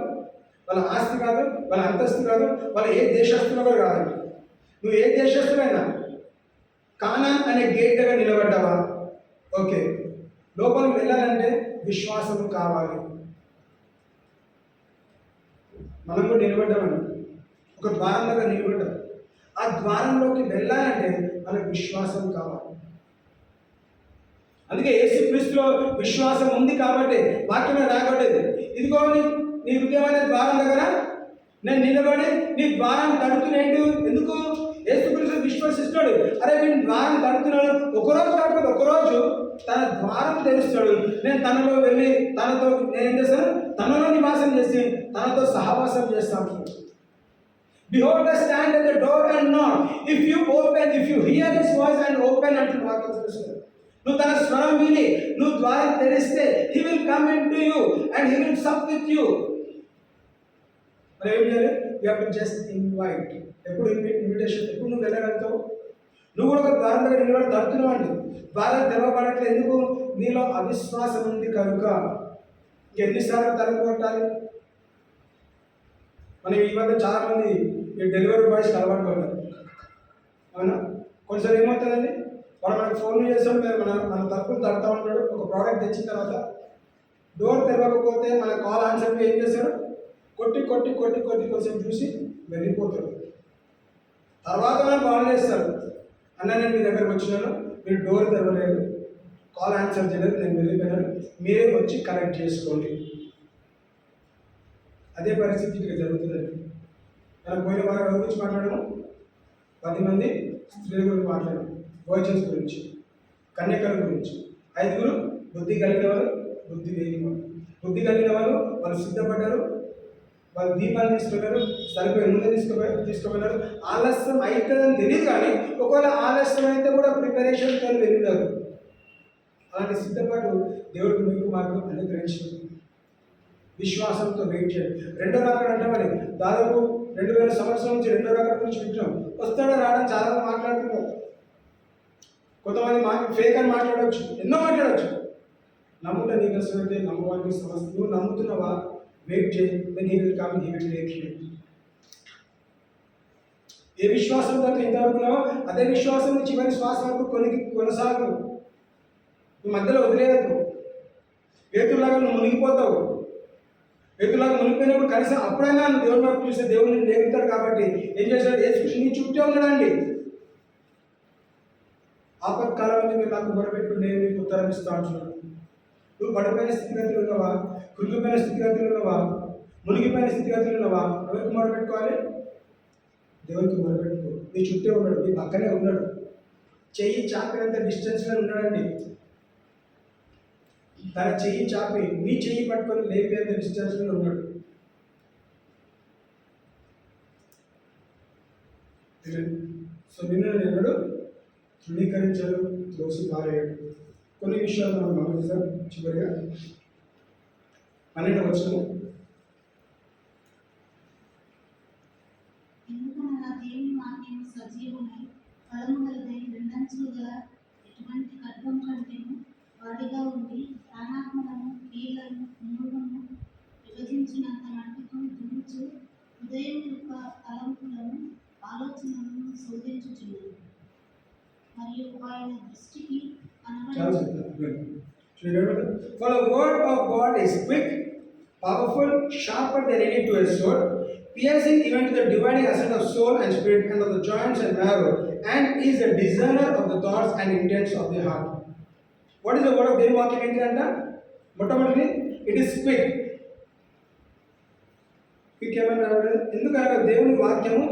వాళ్ళ ఆస్తి కాదు, వాళ్ళ అంతస్తు కాదు, వాళ్ళ ఏ దేశస్తులో కూడా కాదు. నువ్వు ఏ దేశస్తులైనా కానాన్ అనే గేట్ దగ్గర నిలబడ్డావా? ఓకే, లోపలికి వెళ్ళాలంటే విశ్వాసము కావాలి. మనం కూడా నిలబడ్డామండి, ఒక ద్వారం దగ్గర నిలబడ్డాం. ఆ ద్వారంలోకి వెళ్ళాలంటే మనకు విశ్వాసం కావాలి. అందుకే యేసుక్రీస్తులో విశ్వాసం ఉంది కాబట్టి వాక్యమే రాయబడేది. ఇదిగో నీ హృదయం అనే ద్వారం దగ్గర నేను నిలబడి నీ ద్వారం తడుతున్నాడు. ఎందుకు? యేసుక్రీస్తు విశ్వసిస్తాడు. అరే నేను ద్వారం తడుతున్నాడు, ఒకరోజు కాకపోతే ఒకరోజు తన ద్వారం తెరుస్తాడు. నేను తనలో వెళ్ళి తనతో నేనేం చేస్తాను? తనలో నివాసం చేసి తనతో సహవాసం చేస్తాను. Behold, I stand at the door and knock. If you hear his voice and open unto వాక్యం తెలుస్తుంది. నువ్వు తన స్వరం విని నువ్వు ద్వారం తెరిస్తే he will come into you and he will sup with you. మరి ఏం చేయాలి? You have to just invite. ఎప్పుడు ఇన్విటేషన్? ఎప్పుడు నువ్వు వెళ్ళగలుగుతావు? నువ్వు కూడా ఒక ద్వారం దగ్గర నిలబడి తడుతున్నావు అండి, ద్వారం తెరవబడట్లేదు. ఎందుకు? నీలో అవిశ్వాసం ఉంది కనుక. ఎన్నిసార్లు తలుపు కొట్టాలి? మనం ఈ మధ్య చాలామంది ఈ డెలివరీ బాయ్స్కి అలవాటు పడ్డారు. అవునా? కొంచెం ఏమవుతుందండి, వాడు మనకు ఫోన్ చేస్తాడు, మన తలుపులు తడుతూ ఉంటాడు. ఒక ప్రోడక్ట్ తెచ్చిన తర్వాత డోర్ తెరవకపోతే మన కాల్ ఆన్సర్ ఏం చేస్తాడు? కొట్టి కొట్టి కొట్టి కొట్టి కొంచెం చూసి వెళ్ళిపోతాడు. తర్వాత మనం కాల్ చేస్తాడు, అన్న నేను మీ దగ్గరకు వచ్చినాను, మీరు డోర్ తెరవలేదు, కాల్ ఆన్సర్ చేయలేదు, నేను వెళ్ళిపోయినాను, మీరే వచ్చి కనెక్ట్ చేసుకోండి. అదే పరిస్థితి ఇక్కడ జరుగుతుందండి. మనం పోయిన వారం గురించి మాట్లాడాము, 10 మంది స్త్రీల గురించి మాట్లాడాము, వోచన్స్ గురించి, కన్యకల గురించి. 5 బుద్ధి కలిగిన వారు, బుద్ధి లేని వారు. బుద్ధి కలిగిన వాళ్ళు సిద్ధపడ్డారు, వాళ్ళు దీపాలు తీసుకున్నారు, సరిపోయి ముందు తీసుకుపోయినారు. ఆలస్యం అవుతుందని తెలియదు, కానీ ఒకవేళ ఆలస్యం అయితే కూడా ప్రిపరేషన్తో వెళ్ళినారు. అలాంటి సిద్ధపాటు దేవుడు మీకు మాకు అనుగ్రహించారు. విశ్వాసంతో వెయిట్ చేయండి. రెండో రాకడ అంటే మరి దాదాపు 2000 సంవత్సరాల నుంచి రెండో రాకడ గురించి వింటున్నాం. వస్తాడో రావడం చాలా మాట్లాడుతున్నారు. కొంతమంది ఫేక్ అని మాట్లాడవచ్చు, ఎన్నో మాట్లాడవచ్చు. నమ్ముట నీకు అసలు నమ్మవానికి సమస్య. నువ్వు నమ్ముతున్నావా? వెయిట్ చేయి. He will come, he will take you. ఏ విశ్వాసంతో ఇంతవరకున్నావో అదే విశ్వాసం చివరి శ్వాస వరకు కొనసాగు. నువ్వు మధ్యలో వదిలేయద్దు. పేతురులాగా నువ్వు మునిగిపోతావు. పేతురులాగా మునిగిపోయినప్పుడు కనీసం అప్పుడైనా నువ్వు దేవుని వైపు చూస్తే దేవుడు నిన్ను లేపుతాడు. కాబట్టి ఏం చేశాడు? యేసుకృష్ణ నీ చుట్టూ ఉన్నాడండి. ఆపత్కాలం మీరు నాకు మొరపెట్టు, నేను మీకు ఉత్తరం ఇస్తా అంటున్నాడు. నువ్వు పడిపోయిన స్థితిగతులు ఉన్నవా, కృంగిపోయిన స్థితిగతులు ఉన్నవా, మునిగిపోయిన స్థితిగతులు ఉన్నవా, ఎవరికి మొరపెట్టుకోవాలి? దేవునికి మొరపెట్టుకో. నీ చుట్టూ ఉన్నాడు, నీ పక్కనే ఉన్నాడు, చెయ్యి చాపినంత డిస్టెన్స్లో ఉన్నాడండి. తన చెయ్యి చాపి నీ చెయ్యి పట్టుకొని లేపేంత డిస్టెన్స్లో ఉన్నాడు. సో నిన్ను ఎన్నడు తృణీకరించాడు, త్రోసి పారేయడు. కొన్ని విషయాలు మనం గమనిస్తాం. చివరిగా 12వ వచనం. ఎందుకనగా దేవుని వాక్యము సజీవమై బలము గలదై రెండంచులు గల ఎటువంటి ఖడ్గం కంటేను వాడిగా ఉండి ప్రాణాత్మలను కీళ్లను మూలను విభజించినంత మట్టుకు దుమ్ముచు హృదయం యొక్క తలంపులను ఆలోచనలను శోధించుచున్నది. మరియు ఆయన దృష్టికి For the word of God is quick, powerful, sharper than any two-edged sword, piercing even to the dividing asunder of soul and spirit, and of the joints and marrow, and is a discerner of the thoughts and intents of the heart. What is the word of దేవుని వాక్యం ఏంటి అంట? మొట్టమొదటి it is quick. Quick ఏమని రావడం? ఎందుకనగా దేవుని వాక్యము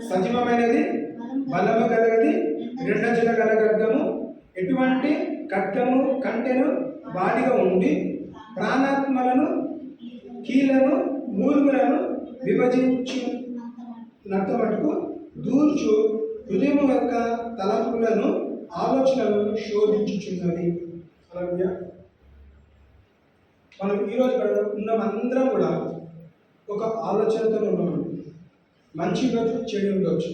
సజీవమైనది, బలము కలిగినది, రెండంచుల గల ఖడ్గము, ఎటువంటి ఖడ్గము కంటెను వాడిగా ఉండి ప్రాణాత్మలను కీళ్లను మూలుగులను విభజించినంత మటుకు దూర్చు హృదయం యొక్క తలంపులను ఆలోచనలను శోధించుచున్నది. అలాగే మనం ఈరోజు ఉన్నమందరం కూడా ఒక ఆలోచనతో ఉన్నామండి. మంచి ఉండొచ్చు, చెడు ఉండొచ్చు.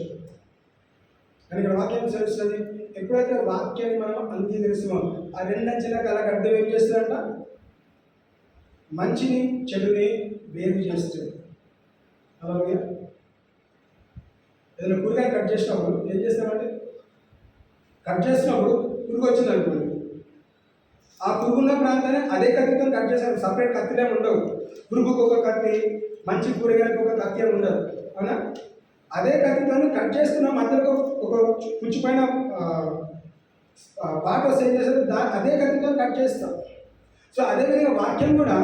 కానీ ఇక్కడ వాక్యం తెలుస్తుంది. ఎప్పుడైతే వాక్యాన్ని మనం అంగీకరిస్తామో ఆ రెండంచెల గల అర్థం ఏం చేస్తుందంట? మంచిని చెడుని వేరు చేస్తుంది. అలాగే ఏదైనా కూరగాయ కట్ చేసినప్పుడు ఏం చేస్తామంటే, కట్ చేసినప్పుడు పురుగు వచ్చింది అనుకోండి, ఆ పురుగున్న ప్రాంతాన్ని అదే కత్తితో కట్ చేసాం. సపరేట్ కత్తిలే ఉండవు. పురుగుకు ఒక కత్తి, మంచి కూరగాయలకు ఒక కత్తి ఉండదు, అవునా? అదే కత్తితో కట్ చేస్తున్న మధ్యలో ఒక పుచ్చిపోయిన పాట వస్తే ఏం చేస్తారు? అదే కత్తితో కట్ చేస్తాం. సో అదేవిధంగా వాక్యం కూడా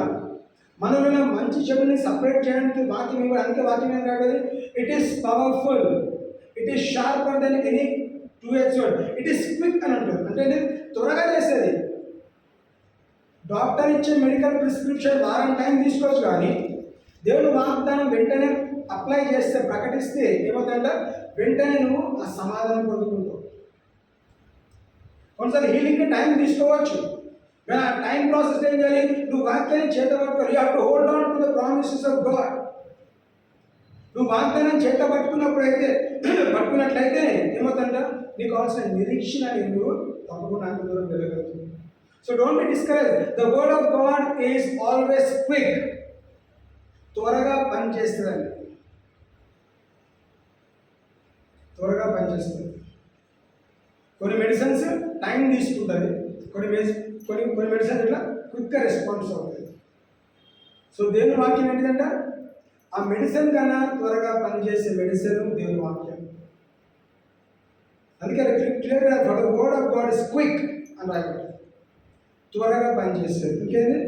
మనలో మంచి చెడుని సపరేట్ చేయడానికి వాక్యం ఇవ్వడం. అందుకే వాక్యం ఏం రాబోది? It is powerful, it is sharper than any two edged sword, it is quick అని అంటారు. అంటే త్వరగా చేసేది. డాక్టర్ ఇచ్చే మెడికల్ ప్రిస్క్రిప్షన్ వారం టైం తీసుకోవచ్చు, కానీ దేవుని వాగ్దానం వెంటనే అప్లై చేస్తే, ప్రకటిస్తే ఏమవుతుందంటే వెంటనే నువ్వు ఆ సమాధానం పొందుకుంటావు. కొన్నిసార్లు హీలింగ్కి టైం తీసుకోవచ్చు, కానీ ఆ టైం ప్రాసెస్ ఏం చేయాలి? నువ్వు వాక్యాన్ని చేత పట్టుకోవాలి. You have to hold on to the promises of God. నువ్వు వాగ్దానం చేత పట్టుకున్నట్లయితే ఏమవుతుందంట? నీకు కావాల్సిన నిరీక్షణ నువ్వు తప్పకుండా అంత దూరం వెళ్ళగలుగుతుంది. So don't be discourage. The word of God is always quick. త్వరగా పనిచేస్తుందండి, త్వరగా పనిచేస్తుంది. కొన్ని మెడిసిన్స్ టైం తీసుకుంటుంది, కొన్ని మెడిసిన్స్ ఇట్లా క్విక్గా రెస్పాన్స్ అవుతుంది. సో దేవుని వాక్యం ఏంటిదంటే ఆ మెడిసిన్ కన్నా త్వరగా పనిచేసే మెడిసిన్ దేవుని వాక్యం. అందుకే క్లియర్గా for the word of God is quick అని రాయబడింది. త్వరగా పనిచేసేది, ఇంకేంది?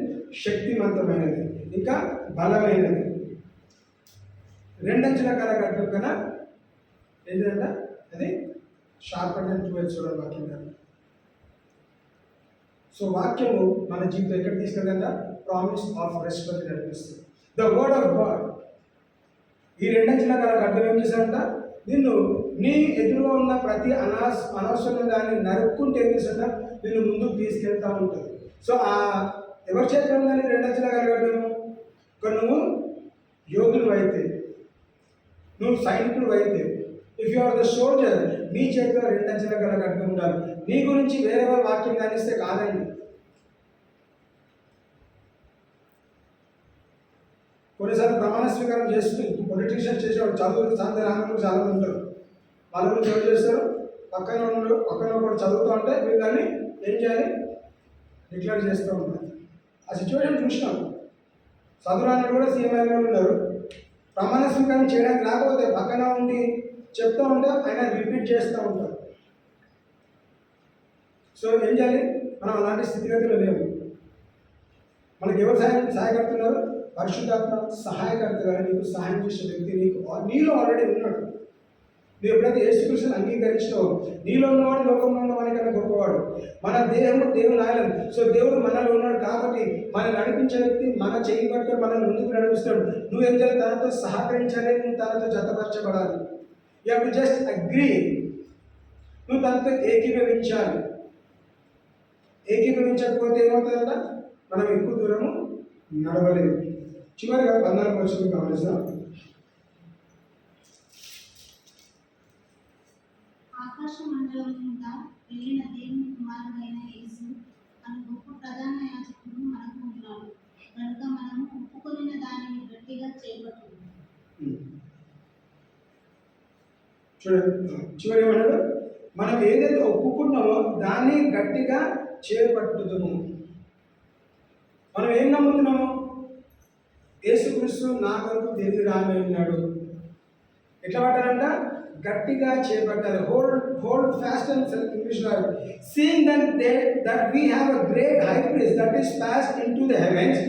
శక్తివంతమైనది, ఇంకా బలమైనది, రెండంచుల గల ఖడ్గం కన్నా ఏంటంట అది షార్పర్ దెన్ టూ-ఎడ్జ్డ్ స్వర్డ్ వాక్యం కాదు. సో వాక్యము మన జీవితం ఎక్కడ తీసుకెళ్ళంట? ప్రామిస్ ఆఫ్ రెస్ట్ వరకు నడిపిస్తుంది. ద వర్డ్ ఆఫ్ గాడ్ ఈ రెండంచుల గల ఖడ్గం ఏం చేశారంట? నిన్ను నీ ఎదురుగా ఉన్న ప్రతి అనవసరమైన దాన్ని నరుక్కుంటే ఏం చేశారంట? నిన్ను ముందుకు తీసుకెళ్తూ ఉంటుంది. సో ఆ ఎవరి చేతిలో ఉందని రెండంచుల గల ఖడ్గం? నువ్వు యోధుడు అయితే, నువ్వు సైనికుడు అయితే, if you are the soldier, నీ చేతిలో రెండంచుల గల ఖడ్గం ఉండాలి. నీ గురించి వేరే వారి వాక్యం ధ్యానిస్తే కాదండి. కొన్నిసార్లు ప్రమాణ స్వీకారం చేస్తూ పొలిటీషియన్ చేసేవాడు చదువు సాంతరాంగంలో చాలా ఉంటారు. వాళ్ళ గురించి ఎవరు చేస్తారు? పక్కన ఒకటి చదువుతూ ఉంటే వీళ్ళని ఏం చేయాలి? డిక్లేర్ చేస్తూ ఉంటారు. ఆ సిచ్యువేషన్ చూసినాం. చదువురాని కూడా సీఎం ఉన్నారు. ప్రమాణ స్వీకారం చేయడానికి లేకపోతే పక్కన ఉండి చెప్తూ ఉంటే ఆయన రిపీట్ చేస్తూ ఉంటారు. సో ఏం చేయాలి? మనం అలాంటి స్థితిగతిలో లేవు. మనకి ఎవరు సహాయకర్తున్నారు? పరిశుద్ధాత్మ సహాయకర్తగా నీకు సహాయం చేసే వ్యక్తి నీలో ఆల్రెడీ ఉన్నాడు. నువ్వు ఎప్పుడైతే యేసుక్రీస్తుని అంగీకరించావో నీలో ఉన్నవాడు లోకంలో ఉన్న వాడికన్నా గొప్పవాడు. మన దేహము దేవుని ఆయన. సో దేవుడు మనలో ఉన్నాడు కాబట్టి మనం నడిపించే వ్యక్తి మన చేయి పట్టుకొని మనల్ని ముందుకు నడిపిస్తాడు. నువ్వు ఏం చేయాలి? తనతో సహకరించాలి, నువ్వు తనతో జతపరచబడాలి. You have to just agree. నువ్వు తనతో ఏకీభవించాలి. ఏకీభవించకపోతే ఏమవుతుందంట? మనం ఎక్కువ దూరము నడవలేదు. చివరిగా 14వ వచనం గమనిస్తాం. ఆకాశ మండలం గుండా వెళ్ళిన దేవుని కుమారుడైన యేసు అను గొప్ప ప్రధాన యాజకుడు మనకు ఉన్నాడు కనుక మనము ఒప్పుకొనిన దానిని గట్టిగా చేపట్టు. చూడండి, చివరి ఏమన్నాడు? మనం ఏదైతే ఒప్పుకున్నామో దాన్ని గట్టిగా చేపట్టుదుము. మనం ఏం నమ్ముతున్నాము? యేసుక్రీస్తు నా కొరకు తిరిగి రానన్నాడు. ఎట్లా పట్టాలంట? గట్టిగా చేపట్టాలి. హోల్డ్ ఫాస్ట్ అండ్ ఇంగ్లీష్ రాదు. Seeing that we have a great high priest that is passed into the heavens,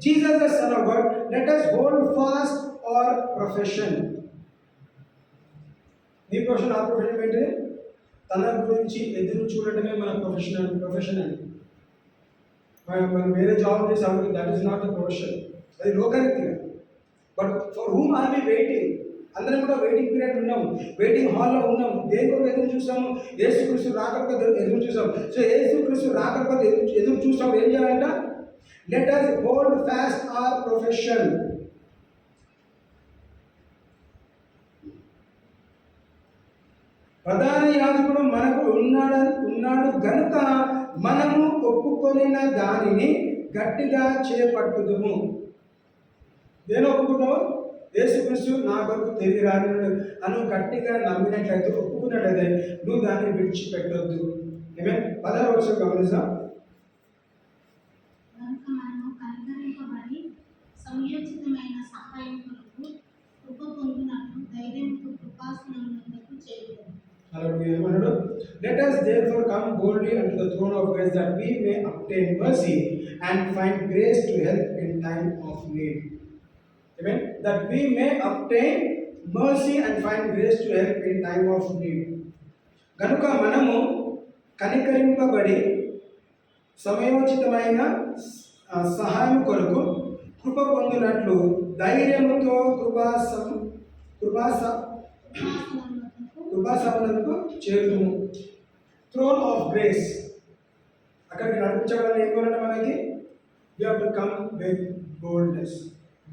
Jesus the Son of God, let us hold fast our profession. నీ ప్రొఫెషన్, ఆ ప్రొఫెషన్ ఏంటి? తన గురించి ఎదురు చూడటమే మన profession అని. మనం వేరే జాబ్ చేసాము, that is not the profession, అది లోకరీతిగా. But for whom are we waiting? అందరం కూడా వెయిటింగ్ పీరియడ్ ఉన్నాము, వెయిటింగ్ హాల్లో ఉన్నాము. దేని కొరకు ఎదురు చూస్తాము? యేసుక్రీస్తు రాకపోతే ఎదురు చూస్తాం. సో యేసుక్రీస్తు రాకపోతే ఎదురు చూస్తాం. ఏం చేయాలంట? Let us hold fast our profession. ప్రధాన యాజకుడు మనకు ఉన్నాడు గనుక మనము ఒప్పుకొనిన దానిని గట్టిగా చేపట్టుదుము. దేని ఒప్పుకుంటావు? యేసుక్రీస్తు నా కొరకు తిరిగి రానున్నాడు అను గట్టిగా నమ్మినట్లయితే, ఒప్పుకున్నట్లయితే నువ్వు దాన్ని విడిచిపెట్టొద్దు. ఏమే 16వ వచనం గమనిస్తాం. కనుక మనము కనికరింపబడి సంయోచితమైన సహాయం కొరకు కృప పొందినట్లు ధైర్యంతో కృపాసనమునకు చేరుదాం. అలాగే ఏమన్నాడు? Let us therefore come boldly unto the throne of grace that we may obtain mercy and find grace to help in time of need. Amen. That we may obtain mercy and find grace to help in time of need. కనుక మనము కనికరింపబడి సమయోచితమైన సహాయం కొరకు కృప పొందినట్లు ధైర్యముతో కృపాసనమునకు చేరుదుము. Throne of grace. అక్కడికి నడిపించబడాలి. ఏం కావాలంటే మనకి? You have to come with boldness.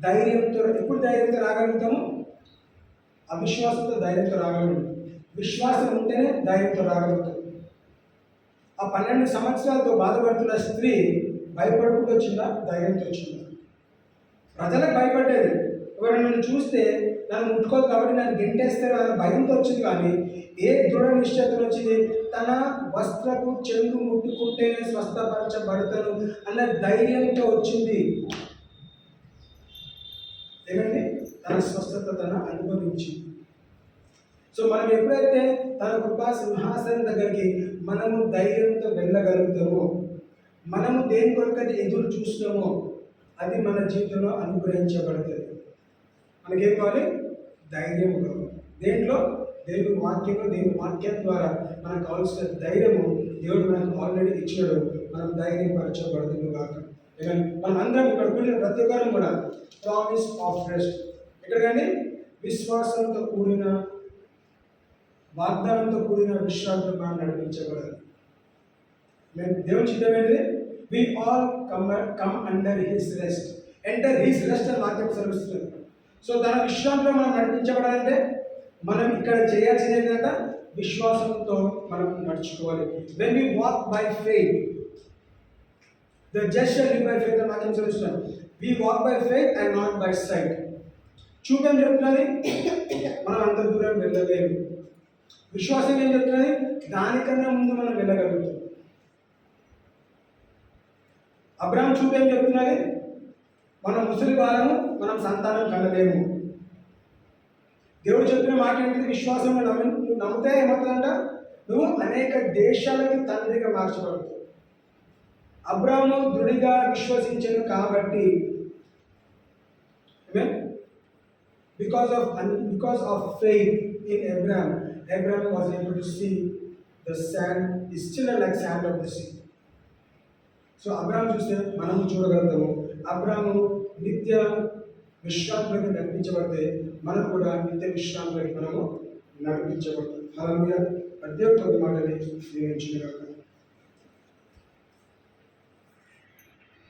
ధైర్యంతో. ఎప్పుడు ధైర్యంతో రాగలుగుతాము? అవిశ్వాసంతో ధైర్యంతో రాగలుగుతాం. విశ్వాసం ఉంటేనే ధైర్యంతో రాగలుగుతాం. ఆ 12 సంవత్సరాలతో బాధపడుతున్న స్త్రీ భయపడుకుంటూ వచ్చిందా? ధైర్యంతో వచ్చిందా? ప్రజలకు భయపడ్డది. ఎవరైనా నన్ను చూస్తే నన్ను ముట్టుకోదు కాబట్టి నన్ను గెంటేస్తారు అన్న భయంతో వచ్చింది. కానీ ఏ దృఢ నిశ్చయతను వచ్చింది? తన వస్త్రపు చెంగు ముట్టుకుంటేనే స్వస్థపరచబడతాను అన్న ధైర్యంతో వచ్చింది. ఏమండి? తన స్వస్థత తన అనుభవించింది. సో మనం ఎప్పుడైతే తన కృపా సింహాసనం దగ్గరికి మనము ధైర్యంతో వెళ్ళగలుగుతామో, మనము దేని కొరకైతే ఎదురు చూస్తున్నామో అది మన జీవితంలో అనుగ్రహించబడుతుంది. మనకేం కావాలి? ధైర్యం కావాలి. దేంట్లో? దేవుని వాక్యంలో, దేవుని వాక్యం ద్వారా మనకు కావాల్సిన ధైర్యము దేవుడు మనకు ఆల్రెడీ ఇచ్చాడు. మనం ధైర్యపరచబడుతుంది కాక. మనం అందరం ఇక్కడ కూడిన ప్రతి ఒక్కరం కూడా ప్రామిస్ ఆఫ్ రెస్ట్. ఎక్కడికండి? విశ్వాసంతో కూడిన, వాగ్దానంతో కూడిన విశ్రాంతితో మనం నడిపించబడాలి. దేవుని చిత్తం ఏంటిది? We all come under his rest. Enter his rest అని వాక్యం సెలవిస్తుంది. సో తన విశ్రాంతిలో మనం నడిపించబడాలంటే మనం ఇక్కడ చేయాల్సింది ఏంటంటే విశ్వాసంతో మనం నడుచుకోవాలి. When we walk by faith, the just shall live by faith అని వాక్యం సెలవిస్తుంది. We walk by faith and not by sight. చూపేం చెప్తున్నది? మనం అంత దూరం వెళ్ళలేము. విశ్వాసం ఏం చెప్తున్నది? దానికన్నా ముందు మనం వెళ్ళగలుగుతాం. అబ్రాహాం చూపేం చెప్తున్నది? మనం ముసలి వాళ్ళము, మనం సంతానం కలలేము. దేవుడు చెప్పిన మాట ఏంటిది? విశ్వాసంలో నువ్వు నమ్మితే ఏమవుతుందంట? నువ్వు అనేక దేశాలకి తండ్రిగా మార్చబడతావు. అబ్రాము దృఢిగా విశ్వసించను కాబట్టి, because of faith in Abraham was able to see the sand is still like sand of the sea. So అబ్రాము చూస్తే మనము చూడగలుగుతాము. అబ్రాము నిత్య విశ్రాంతిలోకి నడిపించబడితే మనం కూడా నిత్య విశ్రాంతిలోకి మనము నడిపించబడతాం. హల్లెలూయా. ప్రతి ఒక్క మాటని దీవించుగాక.